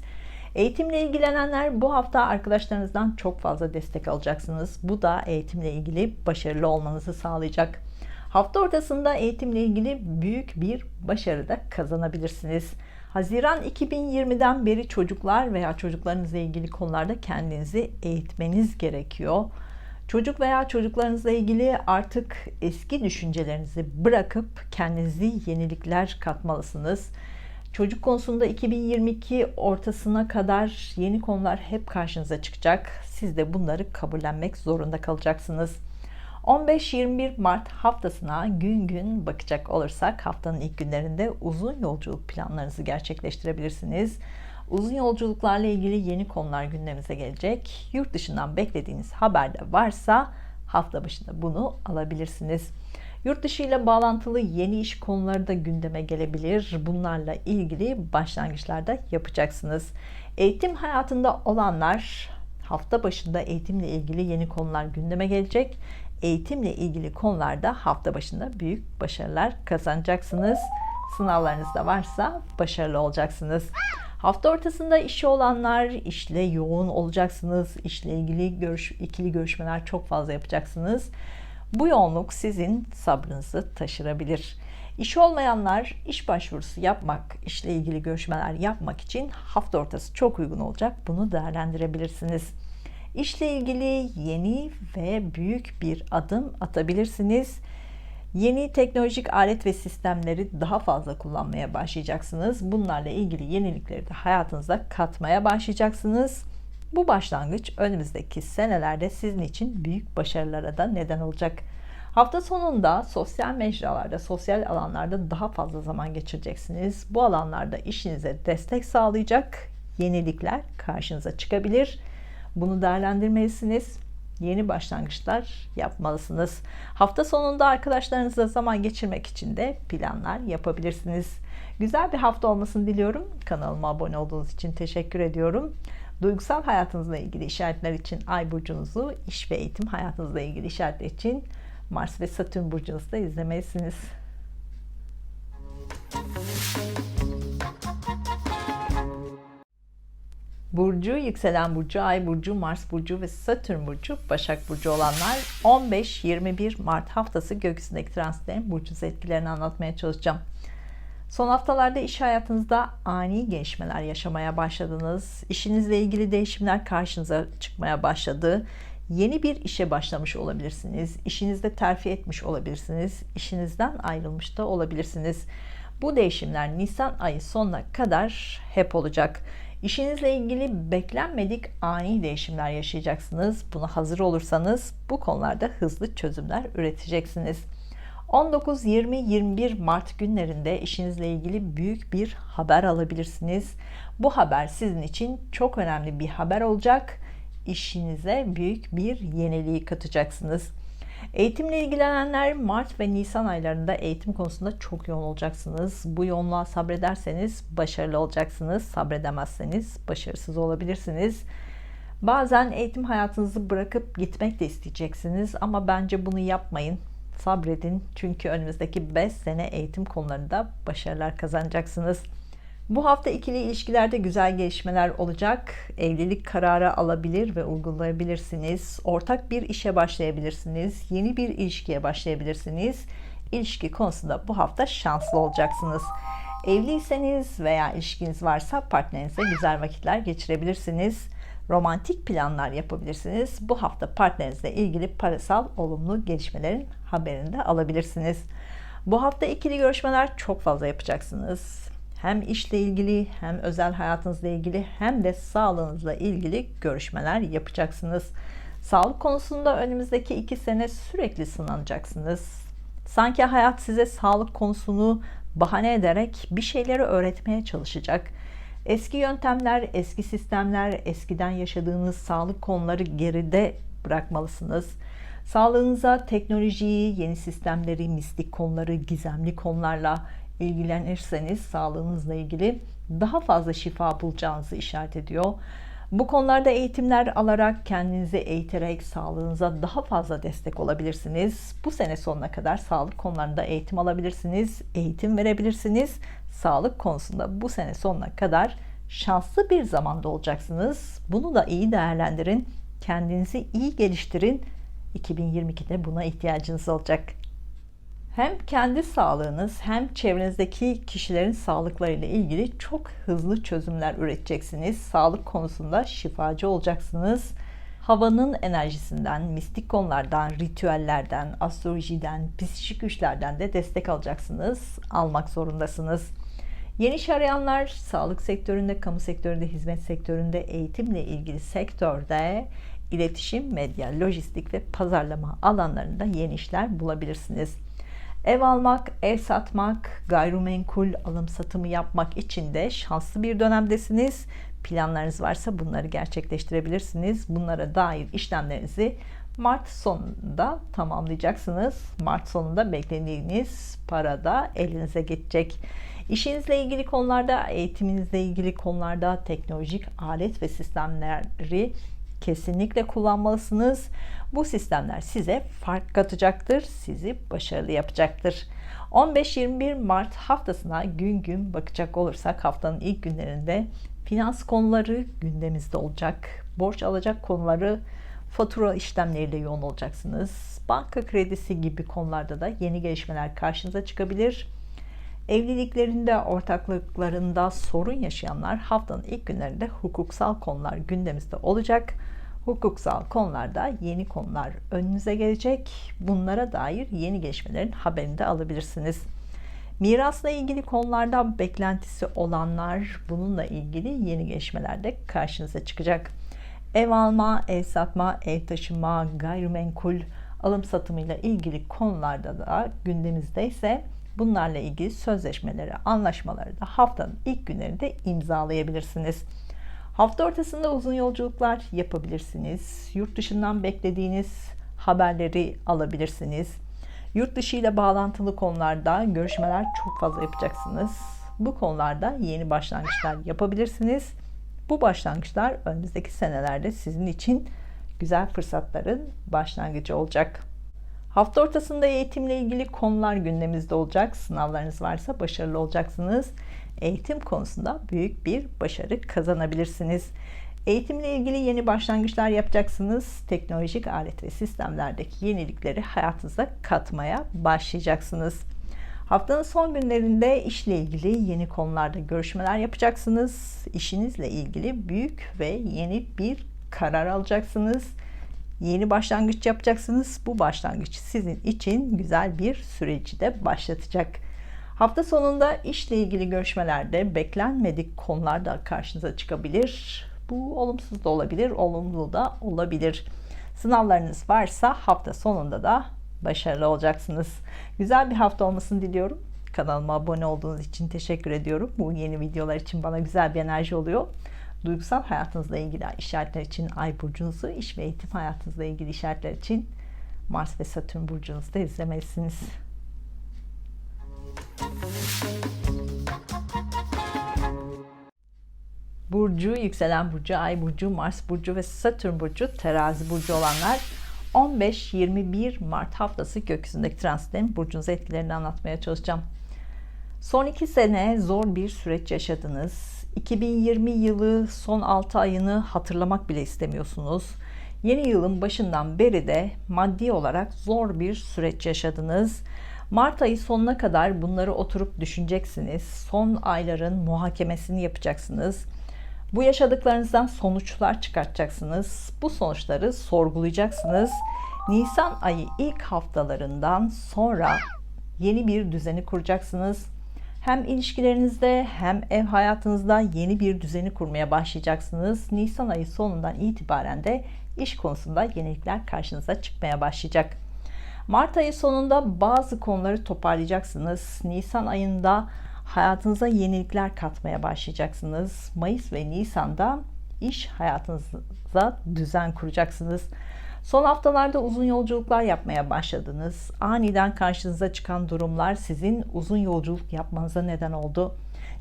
Eğitimle ilgilenenler bu hafta arkadaşlarınızdan çok fazla destek alacaksınız. Bu da eğitimle ilgili başarılı olmanızı sağlayacak. Hafta ortasında eğitimle ilgili büyük bir başarı da kazanabilirsiniz. Haziran 2020'den beri çocuklar veya çocuklarınızla ilgili konularda kendinizi eğitmeniz gerekiyor. Çocuk veya çocuklarınızla ilgili artık eski düşüncelerinizi bırakıp kendinizi yenilikler katmalısınız. Çocuk konusunda 2022 ortasına kadar yeni konular hep karşınıza çıkacak. Siz de bunları kabullenmek zorunda kalacaksınız. 15-21 Mart haftasına gün gün bakacak olursak haftanın ilk günlerinde uzun yolculuk planlarınızı gerçekleştirebilirsiniz. Uzun yolculuklarla ilgili yeni konular gündemimize gelecek. Yurt dışından beklediğiniz haber de varsa hafta başında bunu alabilirsiniz. Yurt dışı ile bağlantılı yeni iş konuları da gündeme gelebilir. Bunlarla ilgili başlangıçlarda yapacaksınız. Eğitim hayatında olanlar hafta başında eğitimle ilgili yeni konular gündeme gelecek. Eğitimle ilgili konularda hafta başında büyük başarılar kazanacaksınız. Sınavlarınız da varsa başarılı olacaksınız. Hafta ortasında işi olanlar işle yoğun olacaksınız. İşle ilgili ikili görüşmeler çok fazla yapacaksınız. Bu yoğunluk sizin sabrınızı taşırabilir. İş olmayanlar iş başvurusu yapmak, işle ilgili görüşmeler yapmak için hafta ortası çok uygun olacak. Bunu değerlendirebilirsiniz. İşle ilgili yeni ve büyük bir adım atabilirsiniz. Yeni teknolojik alet ve sistemleri daha fazla kullanmaya başlayacaksınız. Bunlarla ilgili yenilikleri de hayatınıza katmaya başlayacaksınız. Bu başlangıç önümüzdeki senelerde sizin için büyük başarılara da neden olacak. Hafta sonunda sosyal mecralarda, sosyal alanlarda daha fazla zaman geçireceksiniz. Bu alanlarda işinize destek sağlayacak yenilikler karşınıza çıkabilir. Bunu değerlendirmelisiniz. Yeni başlangıçlar yapmalısınız. Hafta sonunda arkadaşlarınızla zaman geçirmek için de planlar yapabilirsiniz. Güzel bir hafta olmasını diliyorum. Kanalıma abone olduğunuz için teşekkür ediyorum. Duygusal hayatınızla ilgili işaretler için Ay burcunuzu, iş ve eğitim hayatınızla ilgili işaretler için Mars ve Satürn burcunuzu da izlemelisiniz. Burcu, yükselen burcu, ay burcu, Mars burcu ve Satürn burcu, Başak burcu olanlar 15-21 Mart haftası gökyüzündeki transitlerin burcu etkilerini anlatmaya çalışacağım. Son haftalarda iş hayatınızda ani gelişmeler yaşamaya başladınız. İşinizle ilgili değişimler karşınıza çıkmaya başladı. Yeni bir işe başlamış olabilirsiniz. İşinizde terfi etmiş olabilirsiniz. İşinizden ayrılmış da olabilirsiniz. Bu değişimler Nisan ayı sonuna kadar hep olacak. İşinizle ilgili beklenmedik ani değişimler yaşayacaksınız. Buna hazır olursanız bu konularda hızlı çözümler üreteceksiniz. 19, 20, 21 Mart günlerinde işinizle ilgili büyük bir haber alabilirsiniz. Bu haber sizin için çok önemli bir haber olacak. İşinize büyük bir yeniliği katacaksınız. Eğitimle ilgilenenler Mart ve Nisan aylarında eğitim konusunda çok yoğun olacaksınız. Bu yoğunluğa sabrederseniz başarılı olacaksınız. Sabredemezseniz başarısız olabilirsiniz. Bazen eğitim hayatınızı bırakıp gitmek de isteyeceksiniz ama bence bunu yapmayın. Sabredin çünkü önümüzdeki 5 sene eğitim konularında başarılar kazanacaksınız. Bu hafta ikili ilişkilerde güzel gelişmeler olacak. Evlilik kararı alabilir ve uygulayabilirsiniz. Ortak bir işe başlayabilirsiniz. Yeni bir ilişkiye başlayabilirsiniz. İlişki konusunda bu hafta şanslı olacaksınız. Evliyseniz veya ilişkiniz varsa partnerinizle güzel vakitler geçirebilirsiniz. Romantik planlar yapabilirsiniz. Bu hafta partnerinizle ilgili parasal olumlu gelişmelerin haberini de alabilirsiniz. Bu hafta ikili görüşmeler çok fazla yapacaksınız. Hem işle ilgili hem özel hayatınızla ilgili hem de sağlığınızla ilgili görüşmeler yapacaksınız. Sağlık konusunda önümüzdeki 2 sene sürekli sınanacaksınız. Sanki hayat size sağlık konusunu bahane ederek bir şeyleri öğretmeye çalışacak. Eski yöntemler, eski sistemler, eskiden yaşadığınız sağlık konuları geride bırakmalısınız. Sağlığınıza teknolojiyi, yeni sistemleri, mistik konuları, gizemli konularla ilgilenirseniz sağlığınızla ilgili daha fazla şifa bulacağınızı işaret ediyor. Bu konularda eğitimler alarak, kendinizi eğiterek sağlığınıza daha fazla destek olabilirsiniz. Bu sene sonuna kadar sağlık konularında eğitim alabilirsiniz, eğitim verebilirsiniz. Sağlık konusunda bu sene sonuna kadar şanslı bir zamanda olacaksınız. Bunu da iyi değerlendirin, kendinizi iyi geliştirin. 2022'de buna ihtiyacınız olacak. Hem kendi sağlığınız hem çevrenizdeki kişilerin sağlıklarıyla ilgili çok hızlı çözümler üreteceksiniz. Sağlık konusunda şifacı olacaksınız. Havanın enerjisinden, mistik konulardan, ritüellerden, astrolojiden, psikik güçlerden de destek alacaksınız. Almak zorundasınız. Yeni iş arayanlar sağlık sektöründe, kamu sektöründe, hizmet sektöründe, eğitimle ilgili sektörde, iletişim, medya, lojistik ve pazarlama alanlarında yeni işler bulabilirsiniz. Ev almak, ev satmak, gayrimenkul alım satımı yapmak için de şanslı bir dönemdesiniz. Planlarınız varsa bunları gerçekleştirebilirsiniz. Bunlara dair işlemlerinizi Mart sonunda tamamlayacaksınız. Mart sonunda beklediğiniz para da elinize geçecek. İşinizle ilgili konularda, eğitiminizle ilgili konularda teknolojik alet ve sistemleri kesinlikle kullanmalısınız. Bu sistemler size fark katacaktır, sizi başarılı yapacaktır. 15-21 Mart haftasına gün gün bakacak olursak haftanın ilk günlerinde finans konuları gündemimizde olacak. Borç alacak konuları, fatura işlemleriyle yoğun olacaksınız. Banka kredisi gibi konularda da yeni gelişmeler karşınıza çıkabilir. Evliliklerinde, ortaklıklarında sorun yaşayanlar haftanın ilk günlerinde hukuksal konular gündemimizde olacak. Hukuksal konularda yeni konular önünüze gelecek. Bunlara dair yeni gelişmelerin haberini de alabilirsiniz. Mirasla ilgili konularda beklentisi olanlar bununla ilgili yeni gelişmeler de karşınıza çıkacak. Ev alma, ev satma, ev taşıma, gayrimenkul alım satımıyla ilgili konularda da gündemimizde ise bunlarla ilgili sözleşmeleri, anlaşmaları da haftanın ilk günlerinde imzalayabilirsiniz. Hafta ortasında uzun yolculuklar yapabilirsiniz. Yurt dışından beklediğiniz haberleri alabilirsiniz. Yurt dışı ile bağlantılı konularda görüşmeler çok fazla yapacaksınız. Bu konularda yeni başlangıçlar yapabilirsiniz. Bu başlangıçlar önümüzdeki senelerde sizin için güzel fırsatların başlangıcı olacak. Hafta ortasında eğitimle ilgili konular gündemimizde olacak. Sınavlarınız varsa başarılı olacaksınız. Eğitim konusunda büyük bir başarı kazanabilirsiniz. Eğitimle ilgili yeni başlangıçlar yapacaksınız. Teknolojik alet ve sistemlerdeki yenilikleri hayatınıza katmaya başlayacaksınız. Haftanın son günlerinde işle ilgili yeni konularda görüşmeler yapacaksınız. İşinizle ilgili büyük ve yeni bir karar alacaksınız. Yeni başlangıç yapacaksınız. Bu başlangıç sizin için güzel bir süreci de başlatacak. Hafta sonunda işle ilgili görüşmelerde beklenmedik konular da karşınıza çıkabilir. Bu olumsuz da olabilir, olumlu da olabilir. Sınavlarınız varsa hafta sonunda da başarılı olacaksınız. Güzel bir hafta olmasını diliyorum. Kanalıma abone olduğunuz için teşekkür ediyorum. Bu yeni videolar için bana güzel bir enerji oluyor. Duygusal hayatınızla ilgili işaretler için Ay burcunuzu, iş ve eğitim hayatınızla ilgili işaretler için Mars ve Satürn burcunuzu da izlemelisiniz. Burcu, yükselen burcu, Ay burcu, Mars burcu ve Satürn burcu, Terazi burcu olanlar 15-21 Mart haftası gökyüzündeki transitlerin burcunuza etkilerini anlatmaya çalışacağım. Son 2 sene zor bir süreç yaşadınız. 2020 yılı son 6 ayını hatırlamak bile istemiyorsunuz. Yeni yılın başından beri de maddi olarak zor bir süreç yaşadınız. Mart ayı sonuna kadar bunları oturup düşüneceksiniz. Son ayların muhakemesini yapacaksınız. Bu yaşadıklarınızdan sonuçlar çıkartacaksınız. Bu sonuçları sorgulayacaksınız. Nisan ayı ilk haftalarından sonra yeni bir düzeni kuracaksınız. Hem ilişkilerinizde hem ev hayatınızda yeni bir düzeni kurmaya başlayacaksınız. Nisan ayı sonundan itibaren de iş konusunda yenilikler karşınıza çıkmaya başlayacak. Mart ayı sonunda bazı konuları toparlayacaksınız. Nisan ayında hayatınıza yenilikler katmaya başlayacaksınız. Mayıs ve Nisan'da iş hayatınıza düzen kuracaksınız. Son haftalarda uzun yolculuklar yapmaya başladınız. Aniden karşınıza çıkan durumlar sizin uzun yolculuk yapmanıza neden oldu.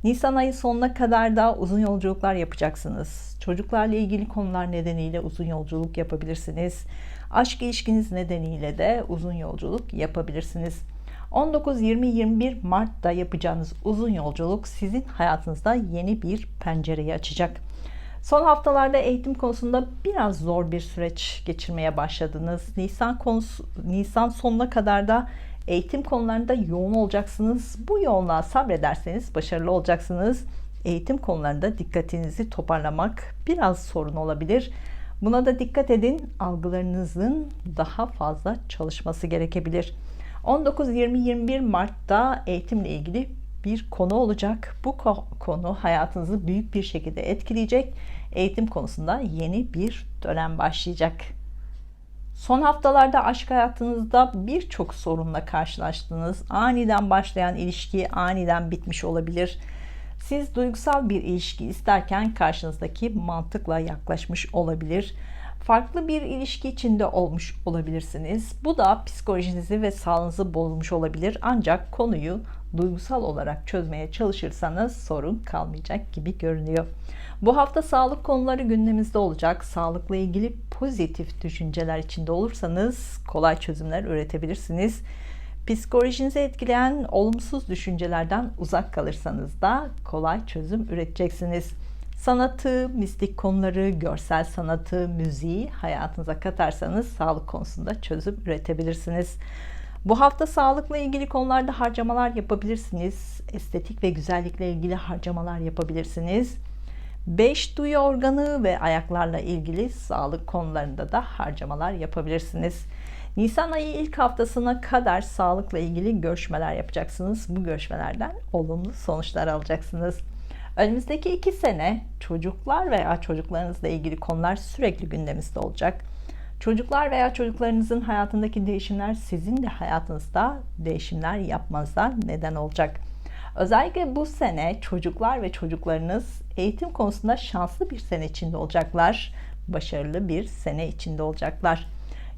Nisan ayı sonuna kadar da uzun yolculuklar yapacaksınız. Çocuklarla ilgili konular nedeniyle uzun yolculuk yapabilirsiniz. Aşk ilişkiniz nedeniyle de uzun yolculuk yapabilirsiniz. 19, 20, 21 Mart'ta yapacağınız uzun yolculuk sizin hayatınızda yeni bir pencereyi açacak. Son haftalarda eğitim konusunda biraz zor bir süreç geçirmeye başladınız. Nisan sonuna kadar da Eğitim konularında yoğun olacaksınız. Bu yoğunluğa sabrederseniz başarılı olacaksınız. Eğitim konularında dikkatinizi toparlamak biraz sorun olabilir. Buna da dikkat edin. Algılarınızın daha fazla çalışması gerekebilir. 19, 20, 21 Mart'ta eğitimle ilgili bir konu olacak. Bu konu hayatınızı büyük bir şekilde etkileyecek. Eğitim konusunda yeni bir dönem başlayacak. Son haftalarda aşk hayatınızda birçok sorunla karşılaştınız. Aniden başlayan ilişki aniden bitmiş olabilir. Siz duygusal bir ilişki isterken karşınızdaki mantıkla yaklaşmış olabilir. Farklı bir ilişki içinde olmuş olabilirsiniz. Bu da psikolojinizi ve sağlığınızı bozmuş olabilir. Ancak konuyu duygusal olarak çözmeye çalışırsanız sorun kalmayacak gibi görünüyor. Bu hafta sağlık konuları gündemimizde olacak. Sağlıkla ilgili pozitif düşünceler içinde olursanız kolay çözümler üretebilirsiniz. Psikolojinizi etkileyen olumsuz düşüncelerden uzak kalırsanız da kolay çözüm üreteceksiniz. Sanatı, mistik konuları, görsel sanatı, müziği hayatınıza katarsanız sağlık konusunda çözüm üretebilirsiniz. Bu hafta sağlıkla ilgili konularda harcamalar yapabilirsiniz. Estetik ve güzellikle ilgili harcamalar yapabilirsiniz. 5 duyu organı ve ayaklarla ilgili sağlık konularında da harcamalar yapabilirsiniz. Nisan ayı ilk haftasına kadar sağlıkla ilgili görüşmeler yapacaksınız. Bu görüşmelerden olumlu sonuçlar alacaksınız. Önümüzdeki 2 sene çocuklar veya çocuklarınızla ilgili konular sürekli gündemimizde olacak. Çocuklar veya çocuklarınızın hayatındaki değişimler sizin de hayatınızda değişimler yapmanıza neden olacak. Özellikle bu sene çocuklar ve çocuklarınız eğitim konusunda şanslı bir sene içinde olacaklar. Başarılı bir sene içinde olacaklar.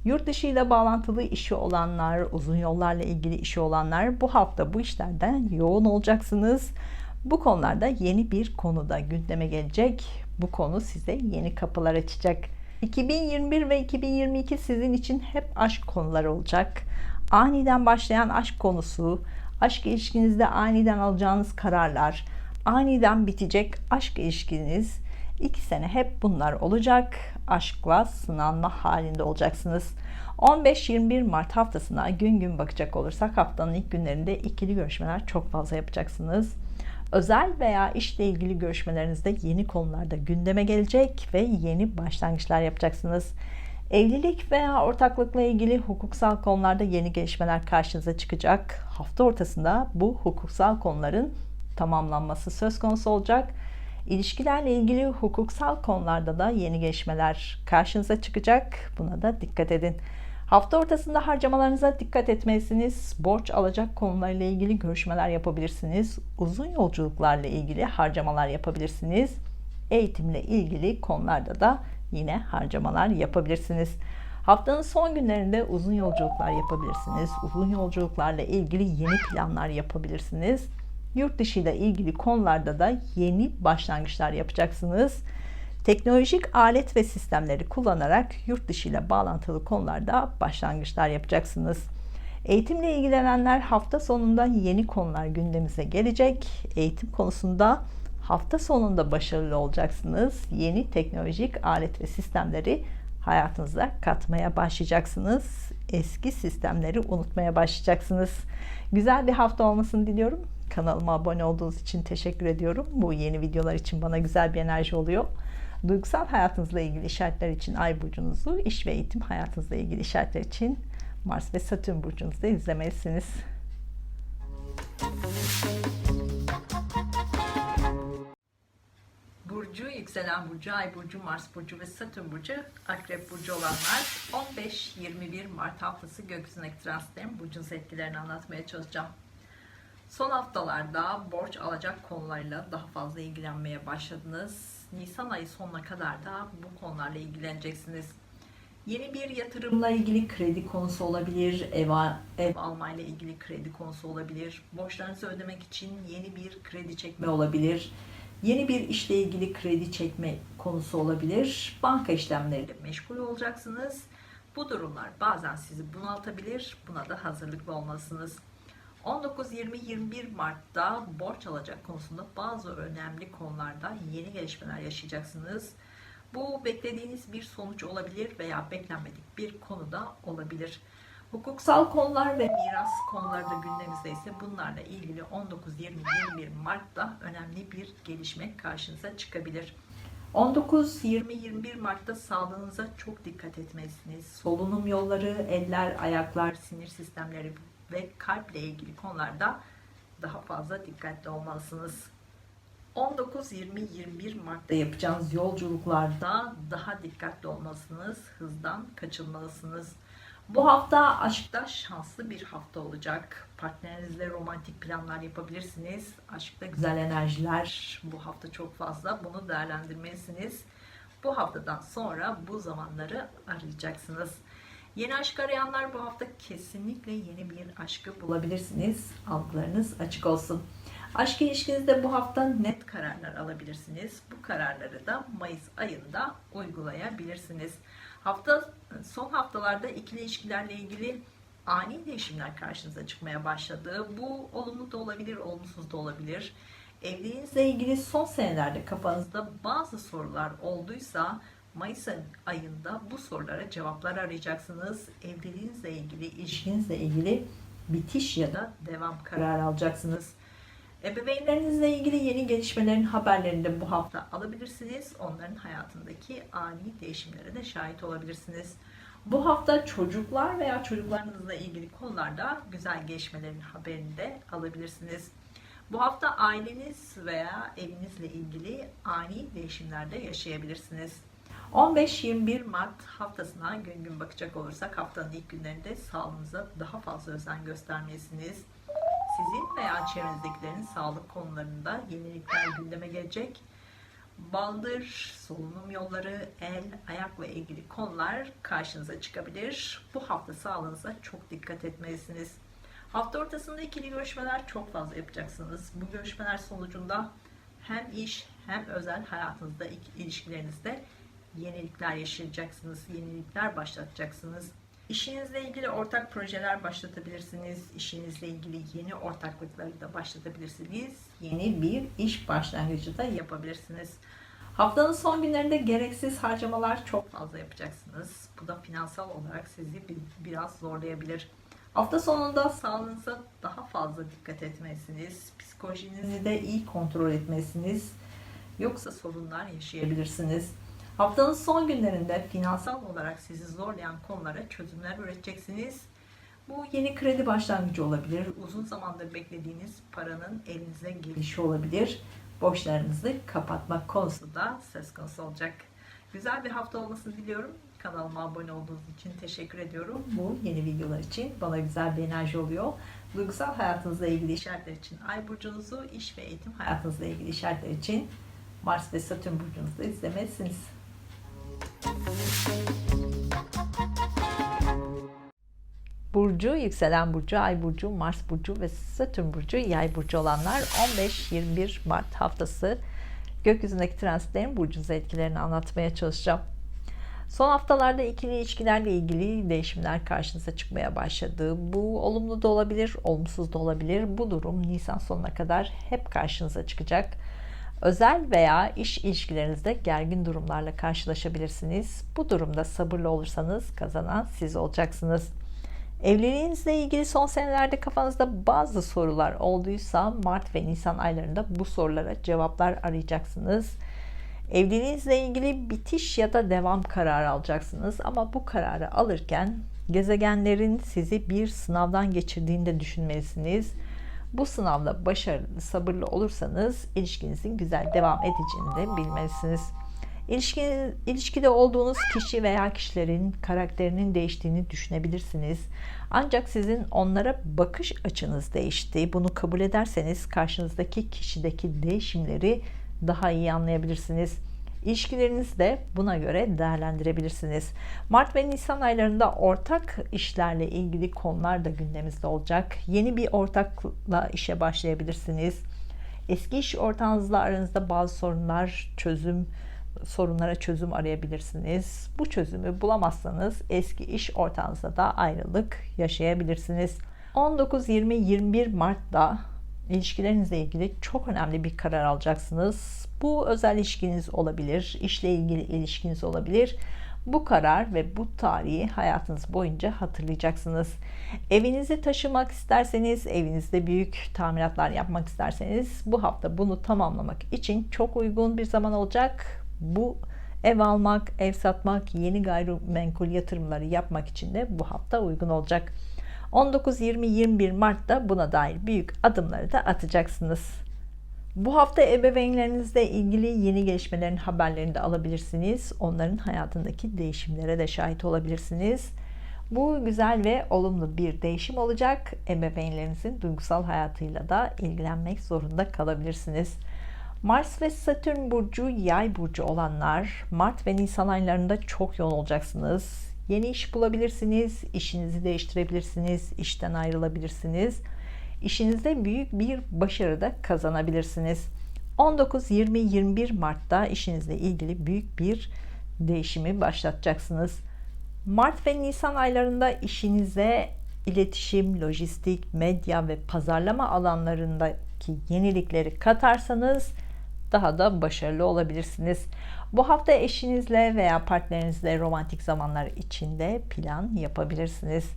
Yurt dışı ile bağlantılı işi olanlar, uzun yollarla ilgili işi olanlar bu hafta bu işlerden yoğun olacaksınız. Bu konularda yeni bir konuda gündeme gelecek. Bu konu size yeni kapılar açacak. 2021 ve 2022 sizin için hep aşk konuları olacak. Aniden başlayan aşk konusu, aşk ilişkinizde aniden alacağınız kararlar, aniden bitecek aşk ilişkiniz, 2 sene hep bunlar olacak. Aşkla sınanma halinde olacaksınız. 15-21 Mart haftasına gün gün bakacak olursak haftanın ilk günlerinde ikili görüşmeler çok fazla yapacaksınız. Özel veya işle ilgili görüşmelerinizde yeni konularda gündeme gelecek ve yeni başlangıçlar yapacaksınız. Evlilik veya ortaklıkla ilgili hukuksal konularda yeni gelişmeler karşınıza çıkacak. Hafta ortasında bu hukuksal konuların tamamlanması söz konusu olacak. İlişkilerle ilgili hukuksal konularda da yeni gelişmeler karşınıza çıkacak. Buna da dikkat edin. Hafta ortasında harcamalarınıza dikkat etmelisiniz. Borç alacak konularla ilgili görüşmeler yapabilirsiniz. Uzun yolculuklarla ilgili harcamalar yapabilirsiniz. Eğitimle ilgili konularda da yine harcamalar yapabilirsiniz. Haftanın son günlerinde uzun yolculuklar yapabilirsiniz. Uzun yolculuklarla ilgili yeni planlar yapabilirsiniz. Yurt dışı ile ilgili konularda da yeni başlangıçlar yapacaksınız. Teknolojik alet ve sistemleri kullanarak yurt dışı ile bağlantılı konularda başlangıçlar yapacaksınız. Eğitimle ilgilenenler hafta sonunda yeni konular gündemimize gelecek. Eğitim konusunda hafta sonunda başarılı olacaksınız. Yeni teknolojik alet ve sistemleri hayatınıza katmaya başlayacaksınız. Eski sistemleri unutmaya başlayacaksınız. Güzel bir hafta olmasını diliyorum. Kanalıma abone olduğunuz için teşekkür ediyorum. Bu yeni videolar için bana güzel bir enerji oluyor. Duygusal hayatınızla ilgili işaretler için Ay burcunuzu, iş ve eğitim hayatınızla ilgili işaretler için Mars ve Satürn burcunuzda izlemelisiniz. Burcu, yükselen burcu, Ay burcu, Mars burcu ve Satürn burcu, Akrep burcu olanlar 15-21 Mart haftası gökyüzündeki transitlerin burcunuz etkilerini anlatmaya çalışacağım. Son haftalarda borç alacak konularıyla daha fazla ilgilenmeye başladınız. Nisan ayı sonuna kadar da bu konularla ilgileneceksiniz. Yeni bir yatırımla ilgili kredi konusu olabilir, ev almayla ilgili kredi konusu olabilir, borçlarınızı ödemek için yeni bir kredi çekme olabilir, yeni bir işle ilgili kredi çekme konusu olabilir, banka işlemleriyle meşgul olacaksınız. Bu durumlar bazen sizi bunaltabilir, buna da hazırlıklı olmalısınız. 19-20-21 Mart'ta borç alacak konusunda bazı önemli konularda yeni gelişmeler yaşayacaksınız. Bu beklediğiniz bir sonuç olabilir veya beklenmedik bir konuda olabilir. Hukuksal konular ve miras konuları da gündemimizde ise bunlarla ilgili 19, 20, 21 Mart'ta önemli bir gelişme karşınıza çıkabilir. 19, 20, 21 Mart'ta sağlığınıza çok dikkat etmelisiniz. Solunum yolları, eller, ayaklar, sinir sistemleri ve kalple ilgili konularda daha fazla dikkatli olmalısınız. 19, 20, 21 Mart'ta yapacağınız yolculuklarda daha dikkatli olmalısınız. Hızdan kaçınmalısınız. Bu hafta aşkta şanslı bir hafta olacak. Partnerinizle romantik planlar yapabilirsiniz. Aşkta güzel enerjiler bu hafta çok fazla. Bunu değerlendirmelisiniz. Bu haftadan sonra bu zamanları arayacaksınız. Yeni aşk arayanlar bu hafta kesinlikle yeni bir aşkı bulabilirsiniz. Algılarınız açık olsun. Aşk ilişkinizde bu hafta net kararlar alabilirsiniz. Bu kararları da Mayıs ayında uygulayabilirsiniz. Son haftalarda ikili ilişkilerle ilgili ani değişimler karşınıza çıkmaya başladı. Bu olumlu da olabilir, olumsuz da olabilir. Evliliğinizle ilgili son senelerde kafanızda bazı sorular olduysa Mayıs ayında bu sorulara cevaplar arayacaksınız. Evliliğinizle ilgili, ilişkinizle ilgili bitiş ya da devam kararı alacaksınız. Ebeveynlerinizle ilgili yeni gelişmelerin haberlerini de bu hafta alabilirsiniz. Onların hayatındaki ani değişimlere de şahit olabilirsiniz. Bu hafta çocuklar veya çocuklarınızla ilgili konularda güzel gelişmelerin haberini de alabilirsiniz. Bu hafta aileniz veya evinizle ilgili ani değişimlerde yaşayabilirsiniz. 15-21 Mart haftasına gün gün bakacak olursak haftanın ilk günlerinde sağlığınıza daha fazla özen göstermelisiniz. Sizin veya çevrenizdekilerin sağlık konularında yenilikler gündeme gelecek. Baldır, solunum yolları, el, ayakla ilgili konular karşınıza çıkabilir. Bu hafta sağlığınıza çok dikkat etmelisiniz. Hafta ortasında ikili görüşmeler çok fazla yapacaksınız. Bu görüşmeler sonucunda hem iş hem özel hayatınızda, ilişkilerinizde yenilikler yaşayacaksınız, yenilikler başlatacaksınız. İşinizle ilgili ortak projeler başlatabilirsiniz. İşinizle ilgili yeni ortaklıkları da başlatabilirsiniz. Yeni bir iş başlangıcı da yapabilirsiniz. Haftanın son günlerinde gereksiz harcamalar çok fazla yapacaksınız. Bu da finansal olarak sizi biraz zorlayabilir. Hafta sonunda sağlığınıza daha fazla dikkat etmelisiniz. Psikolojinizi de iyi kontrol etmelisiniz. Yoksa sorunlar yaşayabilirsiniz. Haftanın son günlerinde finansal olarak sizi zorlayan konulara çözümler üreteceksiniz. Bu yeni kredi başlangıcı olabilir. Uzun zamandır beklediğiniz paranın elinize gelişi olabilir. Borçlarınızı kapatmak konusu da söz konusu olacak. Güzel bir hafta olmasını diliyorum. Kanalıma abone olduğunuz için teşekkür ediyorum. Bu yeni videolar için bana güzel bir enerji oluyor. Duygusal hayatınızla ilgili işaretler için Ay burcunuzu, iş ve eğitim hayatınızla ilgili işaretler için Mars ve Satürn burcunuzda izlemelisiniz. Burcu, yükselen burcu, ay burcu, Mars burcu ve Satürn burcu, yay burcu olanlar 15-21 Mart haftası gökyüzündeki transitlerin burcunuza etkilerini anlatmaya çalışacağım. Son haftalarda ikili ilişkilerle ilgili değişimler karşınıza çıkmaya başladı. Bu olumlu da olabilir, olumsuz da olabilir. Bu durum Nisan sonuna kadar hep karşınıza çıkacak. Özel veya iş ilişkilerinizde gergin durumlarla karşılaşabilirsiniz. Bu durumda sabırlı olursanız kazanan siz olacaksınız. Evliliğinizle ilgili son senelerde kafanızda bazı sorular olduysa Mart ve Nisan aylarında bu sorulara cevaplar arayacaksınız. Evliliğinizle ilgili bitiş ya da devam kararı alacaksınız ama bu kararı alırken gezegenlerin sizi bir sınavdan geçirdiğini de düşünmelisiniz. Bu sınavda başarılı, sabırlı olursanız ilişkinizin güzel devam edeceğini de bilmelisiniz. İlişkide olduğunuz kişi veya kişilerin karakterinin değiştiğini düşünebilirsiniz. Ancak sizin onlara bakış açınız değişti. Bunu kabul ederseniz karşınızdaki kişideki değişimleri daha iyi anlayabilirsiniz. İlişkilerinizi de buna göre değerlendirebilirsiniz. Mart ve Nisan aylarında ortak işlerle ilgili konular da gündemimizde olacak. Yeni bir ortakla işe başlayabilirsiniz. Eski iş ortağınızla aranızda bazı sorunlara çözüm arayabilirsiniz. Bu çözümü bulamazsanız eski iş ortağınızla da ayrılık yaşayabilirsiniz. 19, 20, 21 Mart'ta İlişkilerinizle ilgili çok önemli bir karar alacaksınız. Bu özel ilişkiniz olabilir, işle ilgili ilişkiniz olabilir. Bu karar ve bu tarihi hayatınız boyunca hatırlayacaksınız. Evinizi taşımak isterseniz, evinizde büyük tamiratlar yapmak isterseniz bu hafta bunu tamamlamak için çok uygun bir zaman olacak. Bu ev almak, ev satmak, yeni gayrimenkul yatırımları yapmak için de bu hafta uygun olacak. 19, 20, 21 Mart'ta buna dair büyük adımları da atacaksınız. Bu hafta ebeveynlerinizle ilgili yeni gelişmelerin haberlerini de alabilirsiniz. Onların hayatındaki değişimlere de şahit olabilirsiniz. Bu güzel ve olumlu bir değişim olacak. Ebeveynlerinizin duygusal hayatıyla da ilgilenmek zorunda kalabilirsiniz. Mars ve Satürn burcu, Yay burcu olanlar Mart ve Nisan aylarında çok yoğun olacaksınız. Yeni iş bulabilirsiniz, işinizi değiştirebilirsiniz, işten ayrılabilirsiniz. İşinizde büyük bir başarı da kazanabilirsiniz. 19, 20, 21 Mart'ta işinizle ilgili büyük bir değişimi başlatacaksınız. Mart ve Nisan aylarında işinize iletişim, lojistik, medya ve pazarlama alanlarındaki yenilikleri katarsanız daha da başarılı olabilirsiniz. Bu hafta eşinizle veya partnerinizle romantik zamanlar içinde plan yapabilirsiniz.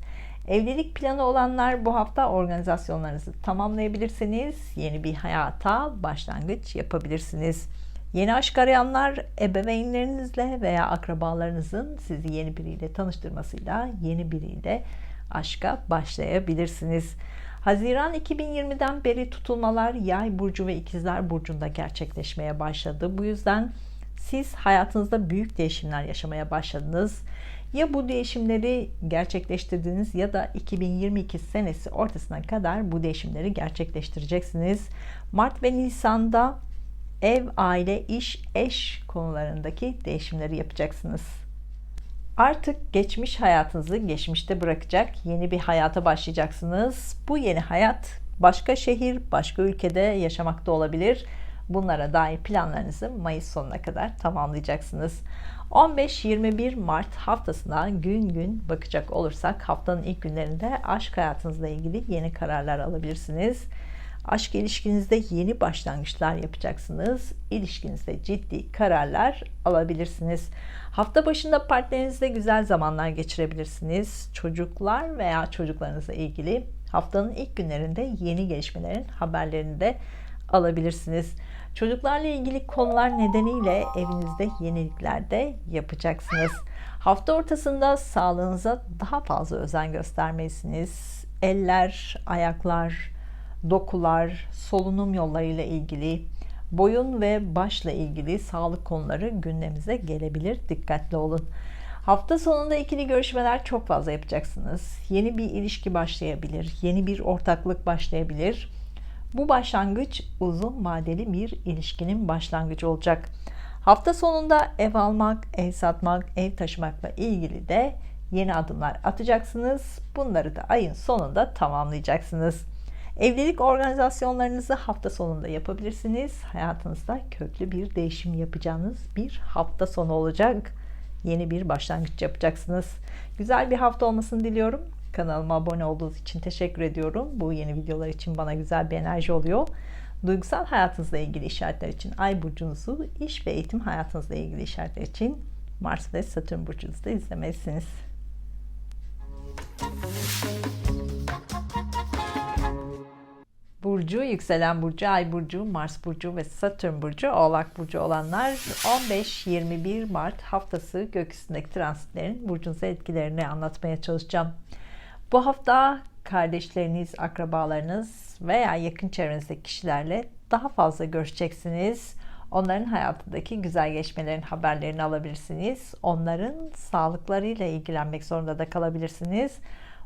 Evlilik planı olanlar bu hafta organizasyonlarınızı tamamlayabilirsiniz. Yeni bir hayata başlangıç yapabilirsiniz. Yeni aşk arayanlar ebeveynlerinizle veya akrabalarınızın sizi yeni biriyle tanıştırmasıyla yeni biriyle aşka başlayabilirsiniz. Haziran 2020'den beri tutulmalar Yay burcu ve İkizler burcunda gerçekleşmeye başladı. Bu yüzden siz hayatınızda büyük değişimler yaşamaya başladınız. Ya bu değişimleri gerçekleştirdiniz ya da 2022 senesi ortasına kadar bu değişimleri gerçekleştireceksiniz. Mart ve Nisan'da ev, aile, iş, eş konularındaki değişimleri yapacaksınız. Artık geçmiş hayatınızı geçmişte bırakacak yeni bir hayata başlayacaksınız. Bu yeni hayat başka şehir, başka ülkede yaşamakta olabilir. Bunlara dair planlarınızı Mayıs sonuna kadar tamamlayacaksınız. 15-21 Mart haftasına gün gün bakacak olursak haftanın ilk günlerinde aşk hayatınızla ilgili yeni kararlar alabilirsiniz. Aşk ilişkinizde yeni başlangıçlar yapacaksınız. İlişkinizde ciddi kararlar alabilirsiniz. Hafta başında partnerinizle güzel zamanlar geçirebilirsiniz. Çocuklar veya çocuklarınızla ilgili haftanın ilk günlerinde yeni gelişmelerin haberlerini de alabilirsiniz. Çocuklarla ilgili konular nedeniyle evinizde yenilikler de yapacaksınız. Hafta ortasında sağlığınıza daha fazla özen göstermelisiniz. Eller, ayaklar, dokular, solunum yollarıyla ilgili, boyun ve başla ilgili sağlık konuları gündemimize gelebilir. Dikkatli olun. Hafta sonunda ikili görüşmeler çok fazla yapacaksınız. Yeni bir ilişki başlayabilir, yeni bir ortaklık başlayabilir. Bu başlangıç uzun vadeli bir ilişkinin başlangıcı olacak. Hafta sonunda ev almak, ev satmak, ev taşımakla ilgili de yeni adımlar atacaksınız. Bunları da ayın sonunda tamamlayacaksınız. Evlilik organizasyonlarınızı hafta sonunda yapabilirsiniz. Hayatınızda köklü bir değişim yapacağınız bir hafta sonu olacak. Yeni bir başlangıç yapacaksınız. Güzel bir hafta olmasını diliyorum. Kanalıma abone olduğunuz için teşekkür ediyorum. Bu yeni videolar için bana güzel bir enerji oluyor. Duygusal hayatınızla ilgili işaretler için Ay burcunuzu, iş ve eğitim hayatınızla ilgili işaretler için Mars ve Satürn burcunuzu da izlemelisiniz. Burcu, yükselen burcu, Ay burcu, Mars burcu ve Satürn burcu, Oğlak burcu olanlar 15-21 Mart haftası gökyüzündeki transitlerin burcunuza etkilerini anlatmaya çalışacağım. Bu hafta kardeşleriniz, akrabalarınız veya yakın çevrenizdeki kişilerle daha fazla görüşeceksiniz. Onların hayatındaki güzel gelişmelerin haberlerini alabilirsiniz. Onların sağlıklarıyla ilgilenmek zorunda da kalabilirsiniz.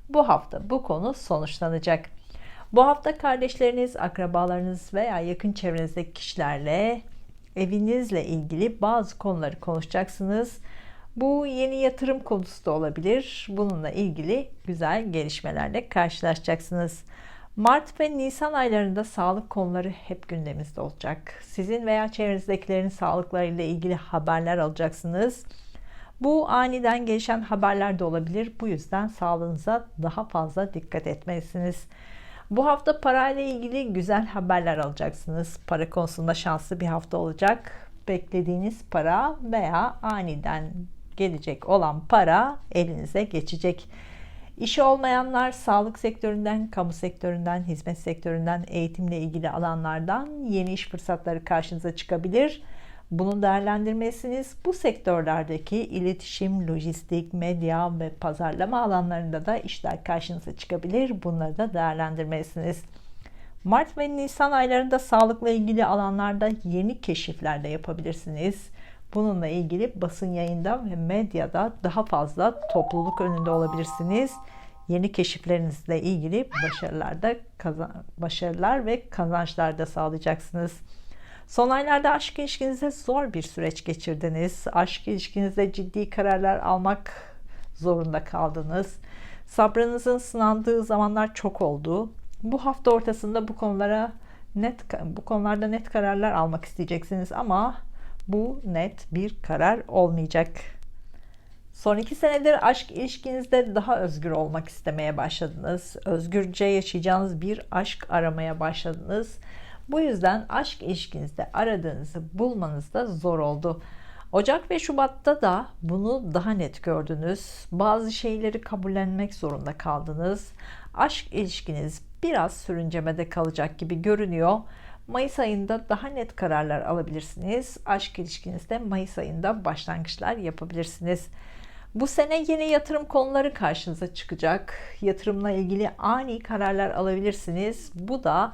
Bu hafta bu konu sonuçlanacak. Bu hafta kardeşleriniz, akrabalarınız veya yakın çevrenizdeki kişilerle evinizle ilgili bazı konuları konuşacaksınız. Bu yeni yatırım konusu da olabilir. Bununla ilgili güzel gelişmelerle karşılaşacaksınız. Mart ve Nisan aylarında sağlık konuları hep gündemimizde olacak. Sizin veya çevrenizdekilerin sağlıklarıyla ilgili haberler alacaksınız. Bu aniden gelişen haberler de olabilir. Bu yüzden sağlığınıza daha fazla dikkat etmelisiniz. Bu hafta parayla ilgili güzel haberler alacaksınız. Para konusunda şanslı bir hafta olacak. Beklediğiniz para veya aniden gelecek olan para elinize geçecek. İşi olmayanlar sağlık sektöründen, kamu sektöründen, hizmet sektöründen, eğitimle ilgili alanlardan yeni iş fırsatları karşınıza çıkabilir. Bunu değerlendirmelisiniz. Bu sektörlerdeki iletişim, lojistik, medya ve pazarlama alanlarında da işler karşınıza çıkabilir. Bunları da değerlendirmelisiniz. Mart ve Nisan aylarında sağlıkla ilgili alanlarda yeni keşifler de yapabilirsiniz. Bununla ilgili basın yayında ve medyada daha fazla topluluk önünde olabilirsiniz. Yeni keşiflerinizle ilgili başarılar ve kazançlar da sağlayacaksınız. Son aylarda aşk ilişkinizde zor bir süreç geçirdiniz. Aşk ilişkinizde ciddi kararlar almak zorunda kaldınız. Sabrınızın sınandığı zamanlar çok oldu. Bu hafta ortasında bu konularda net kararlar almak isteyeceksiniz ama bu net bir karar olmayacak. Son 2 senedir aşk ilişkinizde daha özgür olmak istemeye başladınız. Özgürce yaşayacağınız bir aşk aramaya başladınız. Bu yüzden aşk ilişkinizde aradığınızı bulmanız da zor oldu. Ocak ve Şubat'ta da bunu daha net gördünüz. Bazı şeyleri kabullenmek zorunda kaldınız. Aşk ilişkiniz biraz sürüncemede kalacak gibi görünüyor. Mayıs ayında daha net kararlar alabilirsiniz. Aşk ilişkinizde Mayıs ayında başlangıçlar yapabilirsiniz. Bu sene yeni yatırım konuları karşınıza çıkacak. Yatırımla ilgili ani kararlar alabilirsiniz. Bu da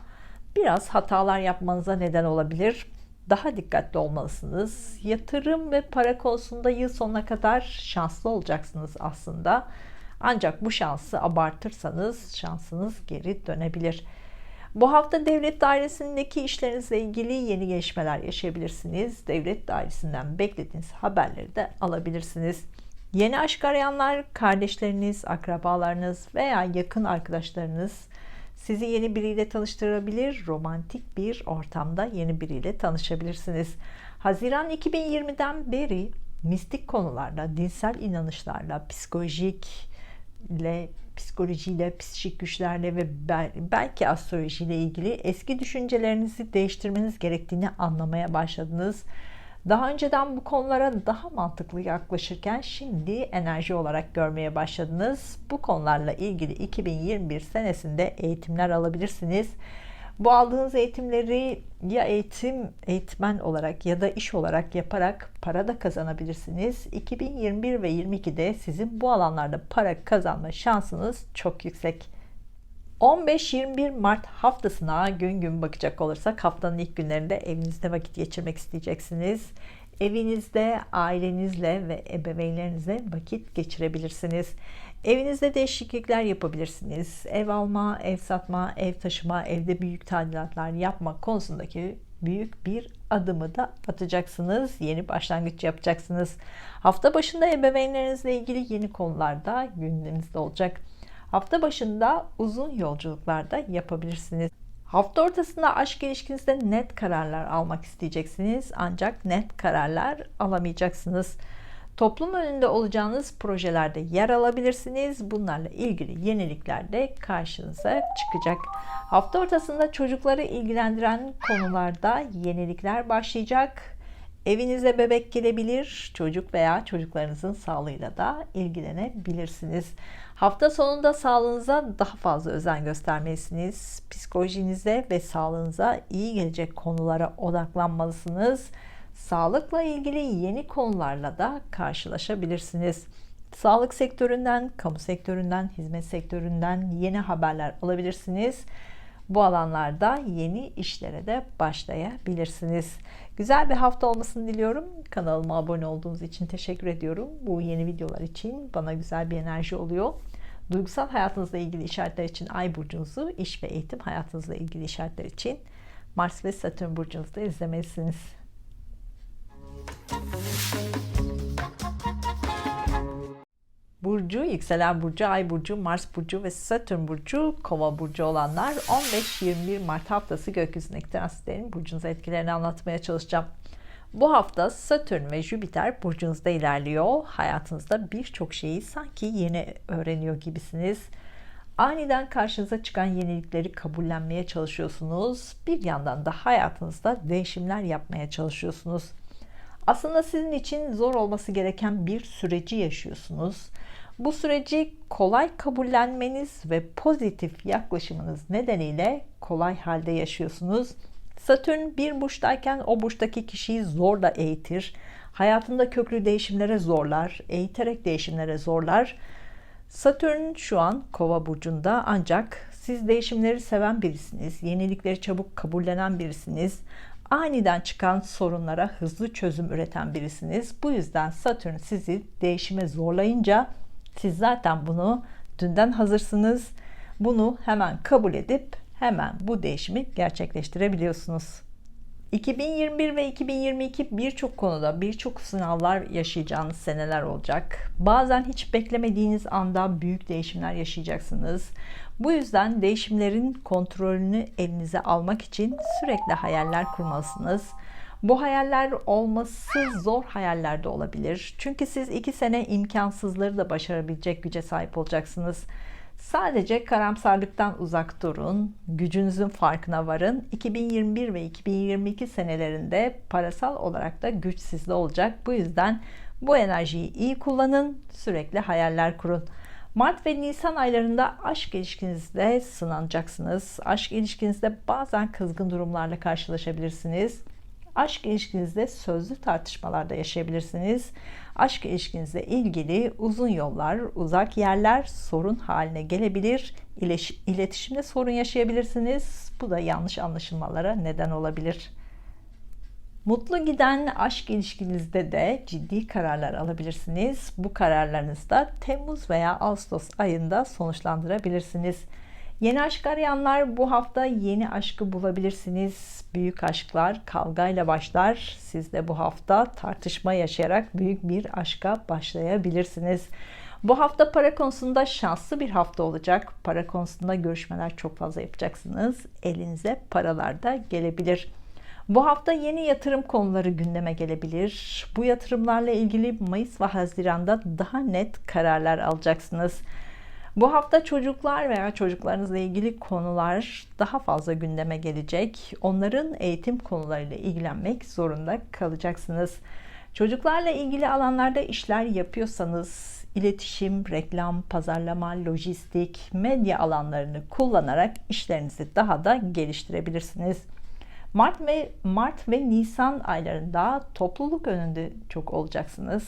biraz hatalar yapmanıza neden olabilir. Daha dikkatli olmalısınız. Yatırım ve para konusunda yıl sonuna kadar şanslı olacaksınız aslında. Ancak bu şansı abartırsanız şansınız geri dönebilir. Bu hafta devlet dairesindeki işlerinizle ilgili yeni gelişmeler yaşayabilirsiniz. Devlet dairesinden beklediğiniz haberleri de alabilirsiniz. Yeni aşk arayanlar, kardeşleriniz, akrabalarınız veya yakın arkadaşlarınız sizi yeni biriyle tanıştırabilir. Romantik bir ortamda yeni biriyle tanışabilirsiniz. Haziran 2020'den beri mistik konularla, dinsel inanışlarla, psikolojiyle, psikik güçlerle ve belki astrolojiyle ilgili eski düşüncelerinizi değiştirmeniz gerektiğini anlamaya başladınız. Daha önceden bu konulara daha mantıklı yaklaşırken şimdi enerji olarak görmeye başladınız. Bu konularla ilgili 2021 senesinde eğitimler alabilirsiniz. Bu aldığınız eğitimleri ya eğitmen olarak ya da iş olarak yaparak para da kazanabilirsiniz. 2021 ve 2022'de sizin bu alanlarda para kazanma şansınız çok yüksek. 15-21 Mart haftasına gün gün bakacak olursak haftanın ilk günlerinde evinizde vakit geçirmek isteyeceksiniz. Evinizde ailenizle ve ebeveynlerinizle vakit geçirebilirsiniz. Evinizde değişiklikler yapabilirsiniz. Ev alma, ev satma, ev taşıma, evde büyük tadilatlar yapma konusundaki büyük bir adımı da atacaksınız. Yeni başlangıç yapacaksınız. Hafta başında ebeveynlerinizle ilgili yeni konularda gündeminizde olacak. Hafta başında uzun yolculuklar da yapabilirsiniz. Hafta ortasında aşk ilişkinizde net kararlar almak isteyeceksiniz ancak net kararlar alamayacaksınız. Toplum önünde olacağınız projelerde yer alabilirsiniz. Bunlarla ilgili yenilikler de karşınıza çıkacak. Hafta ortasında çocukları ilgilendiren konularda yenilikler başlayacak. Evinize bebek gelebilir. Çocuk veya çocuklarınızın sağlığıyla da ilgilenebilirsiniz. Hafta sonunda sağlığınıza daha fazla özen göstermelisiniz. Psikolojinize ve sağlığınıza iyi gelecek konulara odaklanmalısınız. Sağlıkla ilgili yeni konularla da karşılaşabilirsiniz. Sağlık sektöründen, kamu sektöründen, hizmet sektöründen yeni haberler alabilirsiniz. Bu alanlarda yeni işlere de başlayabilirsiniz. Güzel bir hafta olmasını diliyorum. Kanalıma abone olduğunuz için teşekkür ediyorum. Bu yeni videolar için bana güzel bir enerji oluyor. Duygusal hayatınızla ilgili işaretler için Ay burcunuzu, iş ve eğitim hayatınızla ilgili işaretler için Mars ve Satürn burcunuzu da izlemelisiniz. Burcu, yükselen burcu, ay burcu, Mars burcu ve Satürn burcu, Kova burcu olanlar 15-21 Mart haftası gökyüzündeki transitlerin burcunuza etkilerini anlatmaya çalışacağım. Bu hafta Satürn ve Jüpiter burcunuzda ilerliyor. Hayatınızda birçok şeyi sanki yeni öğreniyor gibisiniz. Aniden karşınıza çıkan yenilikleri kabullenmeye çalışıyorsunuz. Bir yandan da hayatınızda değişimler yapmaya çalışıyorsunuz. Aslında sizin için zor olması gereken bir süreci yaşıyorsunuz. Bu süreci kolay kabullenmeniz ve pozitif yaklaşımınız nedeniyle kolay halde yaşıyorsunuz. Satürn bir burçtayken o burçtaki kişiyi zorla eğitir. Hayatında köklü değişimlere zorlar, eğiterek değişimlere zorlar. Satürn şu an Kova burcunda, ancak siz değişimleri seven birisiniz, yenilikleri çabuk kabullenen birisiniz, aniden çıkan sorunlara hızlı çözüm üreten birisiniz. Bu yüzden Satürn sizi değişime zorlayınca siz zaten bunu dünden hazırsınız. Bunu hemen kabul edip hemen bu değişimi gerçekleştirebiliyorsunuz. 2021 ve 2022 birçok konuda birçok sınavlar yaşayacağınız seneler olacak. Bazen hiç beklemediğiniz anda büyük değişimler yaşayacaksınız. Bu yüzden değişimlerin kontrolünü elinize almak için sürekli hayaller kurmalısınız. Bu hayaller olması zor hayaller de olabilir. Çünkü siz 2 sene imkansızları da başarabilecek güce sahip olacaksınız. Sadece karamsarlıktan uzak durun, gücünüzün farkına varın. 2021 ve 2022 senelerinde parasal olarak da güç sizde olacak. Bu yüzden bu enerjiyi iyi kullanın, sürekli hayaller kurun. Mart ve Nisan aylarında aşk ilişkinizde sınanacaksınız. Aşk ilişkinizde bazen kızgın durumlarla karşılaşabilirsiniz. Aşk ilişkinizde sözlü tartışmalarda yaşayabilirsiniz. Aşk ilişkinizle ilgili uzun yollar, uzak yerler sorun haline gelebilir. İletişimde sorun yaşayabilirsiniz. Bu da yanlış anlaşılmalara neden olabilir. Mutlu giden aşk ilişkinizde de ciddi kararlar alabilirsiniz. Bu kararlarınızı da Temmuz veya Ağustos ayında sonuçlandırabilirsiniz. Yeni aşk arayanlar bu hafta yeni aşkı bulabilirsiniz. Büyük aşklar kavgayla başlar. Siz de bu hafta tartışma yaşayarak büyük bir aşka başlayabilirsiniz. Bu hafta para konusunda şanslı bir hafta olacak. Para konusunda görüşmeler çok fazla yapacaksınız. Elinize paralar da gelebilir. Bu hafta yeni yatırım konuları gündeme gelebilir. Bu yatırımlarla ilgili Mayıs ve Haziran'da daha net kararlar alacaksınız. Bu hafta çocuklar veya çocuklarınızla ilgili konular daha fazla gündeme gelecek. Onların eğitim konularıyla ilgilenmek zorunda kalacaksınız. Çocuklarla ilgili alanlarda işler yapıyorsanız iletişim, reklam, pazarlama, lojistik, medya alanlarını kullanarak işlerinizi daha da geliştirebilirsiniz. Mart ve Nisan aylarında topluluk önünde çok olacaksınız.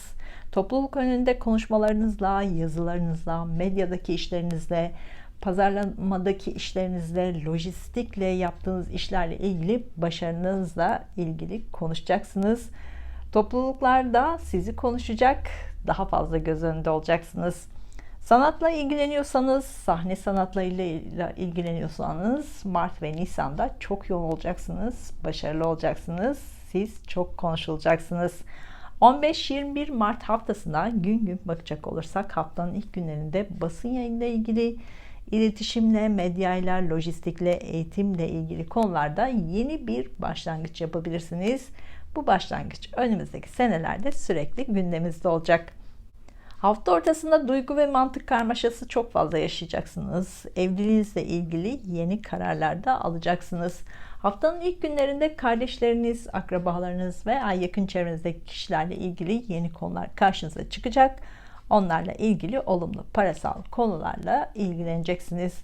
Topluluk önünde konuşmalarınızla, yazılarınızla, medyadaki işlerinizle, pazarlamadaki işlerinizle, lojistikle yaptığınız işlerle ilgili başarınızla ilgili konuşacaksınız. Topluluklarda sizi konuşacak, daha fazla göz önünde olacaksınız. Sanatla ilgileniyorsanız, sahne sanatlarıyla ilgileniyorsanız Mart ve Nisan'da çok yoğun olacaksınız, başarılı olacaksınız, siz çok konuşulacaksınız. 15-21 Mart haftasına gün gün bakacak olursak haftanın ilk günlerinde basın yayınıyla ilgili, iletişimle, medyayla, lojistikle, eğitimle ilgili konularda yeni bir başlangıç yapabilirsiniz. Bu başlangıç önümüzdeki senelerde sürekli gündemimizde olacak. Hafta ortasında duygu ve mantık karmaşası çok fazla yaşayacaksınız. Evliliğinizle ilgili yeni kararlar da alacaksınız. Haftanın ilk günlerinde kardeşleriniz, akrabalarınız veya yakın çevrenizdeki kişilerle ilgili yeni konular karşınıza çıkacak. Onlarla ilgili olumlu parasal konularla ilgileneceksiniz.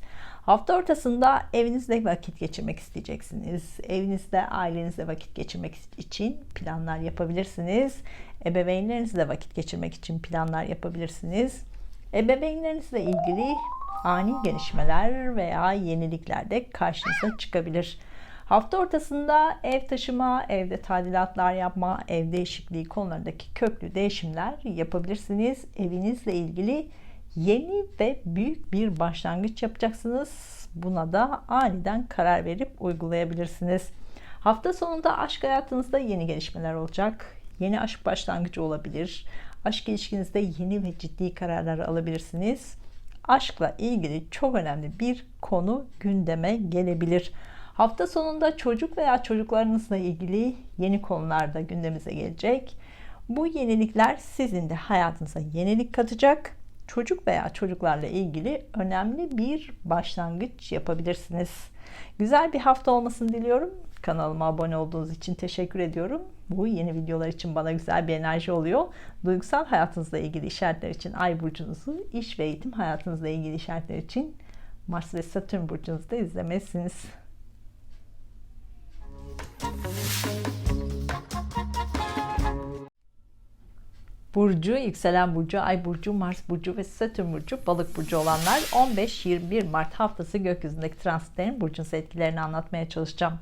Hafta ortasında evinizde vakit geçirmek isteyeceksiniz. Evinizde, ailenizle vakit geçirmek için planlar yapabilirsiniz. Ebeveynlerinizle vakit geçirmek için planlar yapabilirsiniz. Ebeveynlerinizle ilgili ani gelişmeler veya yenilikler de karşınıza çıkabilir. Hafta ortasında ev taşıma, evde tadilatlar yapma, ev değişikliği konularındaki köklü değişimler yapabilirsiniz. Evinizle ilgili yeni ve büyük bir başlangıç yapacaksınız. Buna da aniden karar verip uygulayabilirsiniz. Hafta sonunda aşk hayatınızda yeni gelişmeler olacak. Yeni aşk başlangıcı olabilir. Aşk ilişkinizde yeni ve ciddi kararlar alabilirsiniz. Aşkla ilgili çok önemli bir konu gündeme gelebilir. Hafta sonunda çocuk veya çocuklarınızla ilgili yeni konular da gündemimize gelecek. Bu yenilikler sizin de hayatınıza yenilik katacak. Çocuk veya çocuklarla ilgili önemli bir başlangıç yapabilirsiniz. Güzel bir hafta olmasını diliyorum. Kanalıma abone olduğunuz için teşekkür ediyorum. Bu yeni videolar için bana güzel bir enerji oluyor. Duygusal hayatınızla ilgili işaretler için Ay burcunuzu, iş ve eğitim hayatınızla ilgili işaretler için Mars ve Satürn burcunuzu da izlemelisiniz. Burcu, yükselen burcu, ay burcu, Mars burcu ve Satürn burcu, balık burcu olanlar 15-21 Mart haftası gökyüzündeki transitlerin burcunuz etkilerini anlatmaya çalışacağım.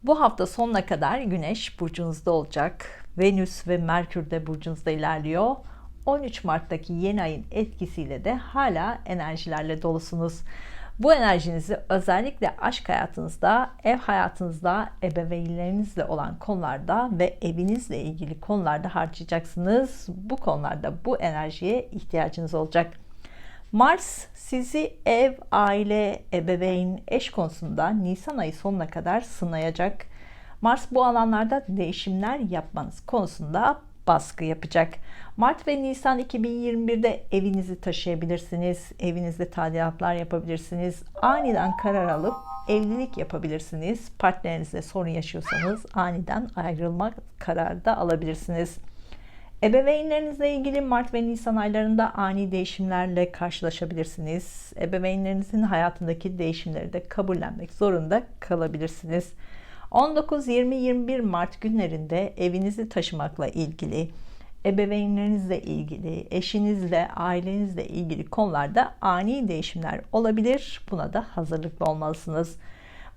Bu hafta sonuna kadar Güneş burcunuzda olacak. Venüs ve Merkür de burcunuzda ilerliyor. 13 Mart'taki yeni ayın etkisiyle de hala enerjilerle dolusunuz. Bu enerjinizi özellikle aşk hayatınızda, ev hayatınızda, ebeveynlerinizle olan konularda ve evinizle ilgili konularda harcayacaksınız. Bu konularda bu enerjiye ihtiyacınız olacak. Mars sizi ev, aile, ebeveyn, eş konusunda Nisan ayı sonuna kadar sınayacak. Mars bu alanlarda değişimler yapmanız konusunda baskı yapacak. Mart ve Nisan 2021'de evinizi taşıyabilirsiniz, evinizde tadilatlar yapabilirsiniz, aniden karar alıp evlilik yapabilirsiniz, partnerinizle sorun yaşıyorsanız aniden ayrılmak kararı da alabilirsiniz. Ebeveynlerinizle ilgili Mart ve Nisan aylarında ani değişimlerle karşılaşabilirsiniz. Ebeveynlerinizin hayatındaki değişimleri de kabullenmek zorunda kalabilirsiniz. 19, 20, 21 Mart günlerinde evinizi taşımakla ilgili, ebeveynlerinizle ilgili, eşinizle, ailenizle ilgili konularda ani değişimler olabilir. Buna da hazırlıklı olmalısınız.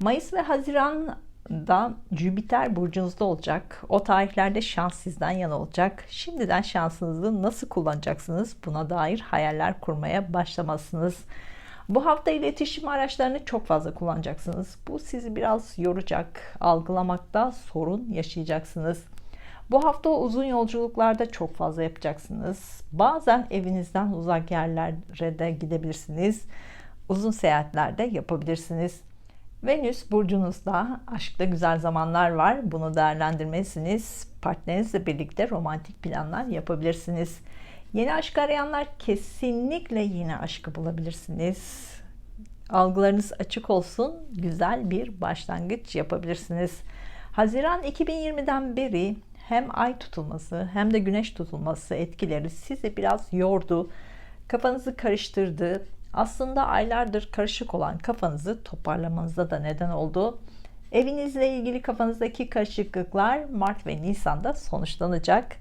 Mayıs ve Haziran'da Jüpiter burcunuzda olacak. O tarihlerde şans sizden yana olacak. Şimdiden şansınızı nasıl kullanacaksınız? Buna dair hayaller kurmaya başlamalısınız. Bu hafta iletişim araçlarını çok fazla kullanacaksınız. Bu sizi biraz yoracak. Algılamakta sorun yaşayacaksınız. Bu hafta uzun yolculuklarda çok fazla yapacaksınız. Bazen evinizden uzak yerlere de gidebilirsiniz. Uzun seyahatler de yapabilirsiniz. Venüs burcunuzda, aşkta güzel zamanlar var. Bunu değerlendirmelisiniz. Partnerinizle birlikte romantik planlar yapabilirsiniz. Yeni aşk arayanlar kesinlikle yeni aşkı bulabilirsiniz. Algılarınız açık olsun. Güzel bir başlangıç yapabilirsiniz. Haziran 2020'den beri hem ay tutulması hem de güneş tutulması etkileri sizi biraz yordu. Kafanızı karıştırdı. Aslında aylardır karışık olan kafanızı toparlamanıza da neden oldu. Evinizle ilgili kafanızdaki karışıklıklar Mart ve Nisan'da sonuçlanacak.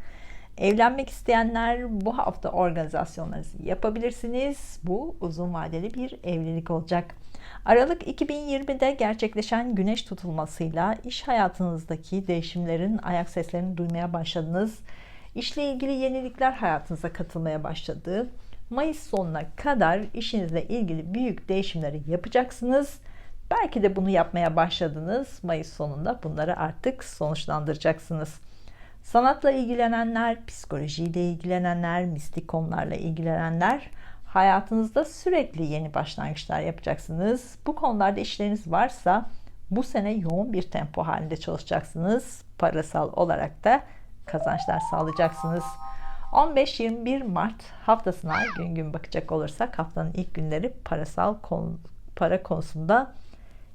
Evlenmek isteyenler bu hafta organizasyonlarınızı yapabilirsiniz. Bu uzun vadeli bir evlilik olacak. Aralık 2020'de gerçekleşen güneş tutulmasıyla iş hayatınızdaki değişimlerin ayak seslerini duymaya başladınız. İşle ilgili yenilikler hayatınıza katılmaya başladı. Mayıs sonuna kadar işinizle ilgili büyük değişimleri yapacaksınız. Belki de bunu yapmaya başladınız. Mayıs sonunda bunları artık sonuçlandıracaksınız. Sanatla ilgilenenler, psikolojiyle ilgilenenler, mistik konularla ilgilenenler hayatınızda sürekli yeni başlangıçlar yapacaksınız. Bu konularda işleriniz varsa bu sene yoğun bir tempo halinde çalışacaksınız. Parasal olarak da kazançlar sağlayacaksınız. 15-21 Mart haftasına gün gün bakacak olursak haftanın ilk günleri para konusunda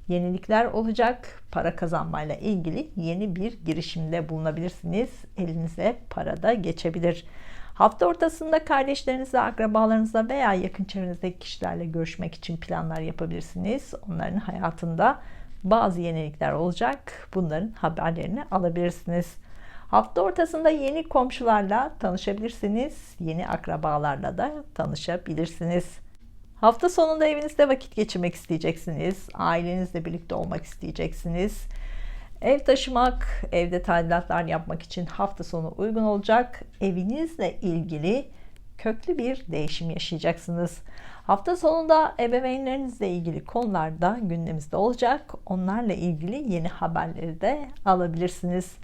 yenilikler olacak. Para kazanmayla ilgili yeni bir girişimde bulunabilirsiniz. Elinize para da geçebilir. Hafta ortasında kardeşlerinizle, akrabalarınızla veya yakın çevrenizdeki kişilerle görüşmek için planlar yapabilirsiniz. Onların hayatında bazı yenilikler olacak. Bunların haberlerini alabilirsiniz. Hafta ortasında yeni komşularla tanışabilirsiniz. Yeni akrabalarla da tanışabilirsiniz. Hafta sonunda evinizde vakit geçirmek isteyeceksiniz. Ailenizle birlikte olmak isteyeceksiniz. Ev taşımak, evde tadilatlar yapmak için hafta sonu uygun olacak. Evinizle ilgili köklü bir değişim yaşayacaksınız. Hafta sonunda ebeveynlerinizle ilgili konularda gündemimizde olacak. Onlarla ilgili yeni haberleri de alabilirsiniz.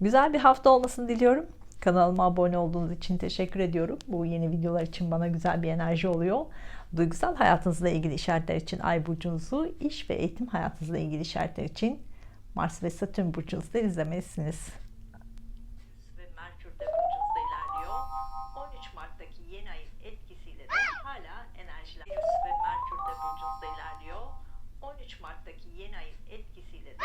Güzel bir hafta olmasını diliyorum. Kanalıma abone olduğunuz için teşekkür ediyorum. Bu yeni videolar için bana güzel bir enerji oluyor. Duygusal hayatınızla ilgili işaretler için Ay burcunuzu, iş ve eğitim hayatınızla ilgili işaretler için Mars ve Satürn burcunuzu da izlemelisiniz. Ve Merkür de burcunuzda ilerliyor. 13 Mart'taki yeni ayın etkisiyle de hala enerjiler. Venüs ve Merkür de burcunuzda ilerliyor. 13 Mart'taki yeni ayın etkisiyle de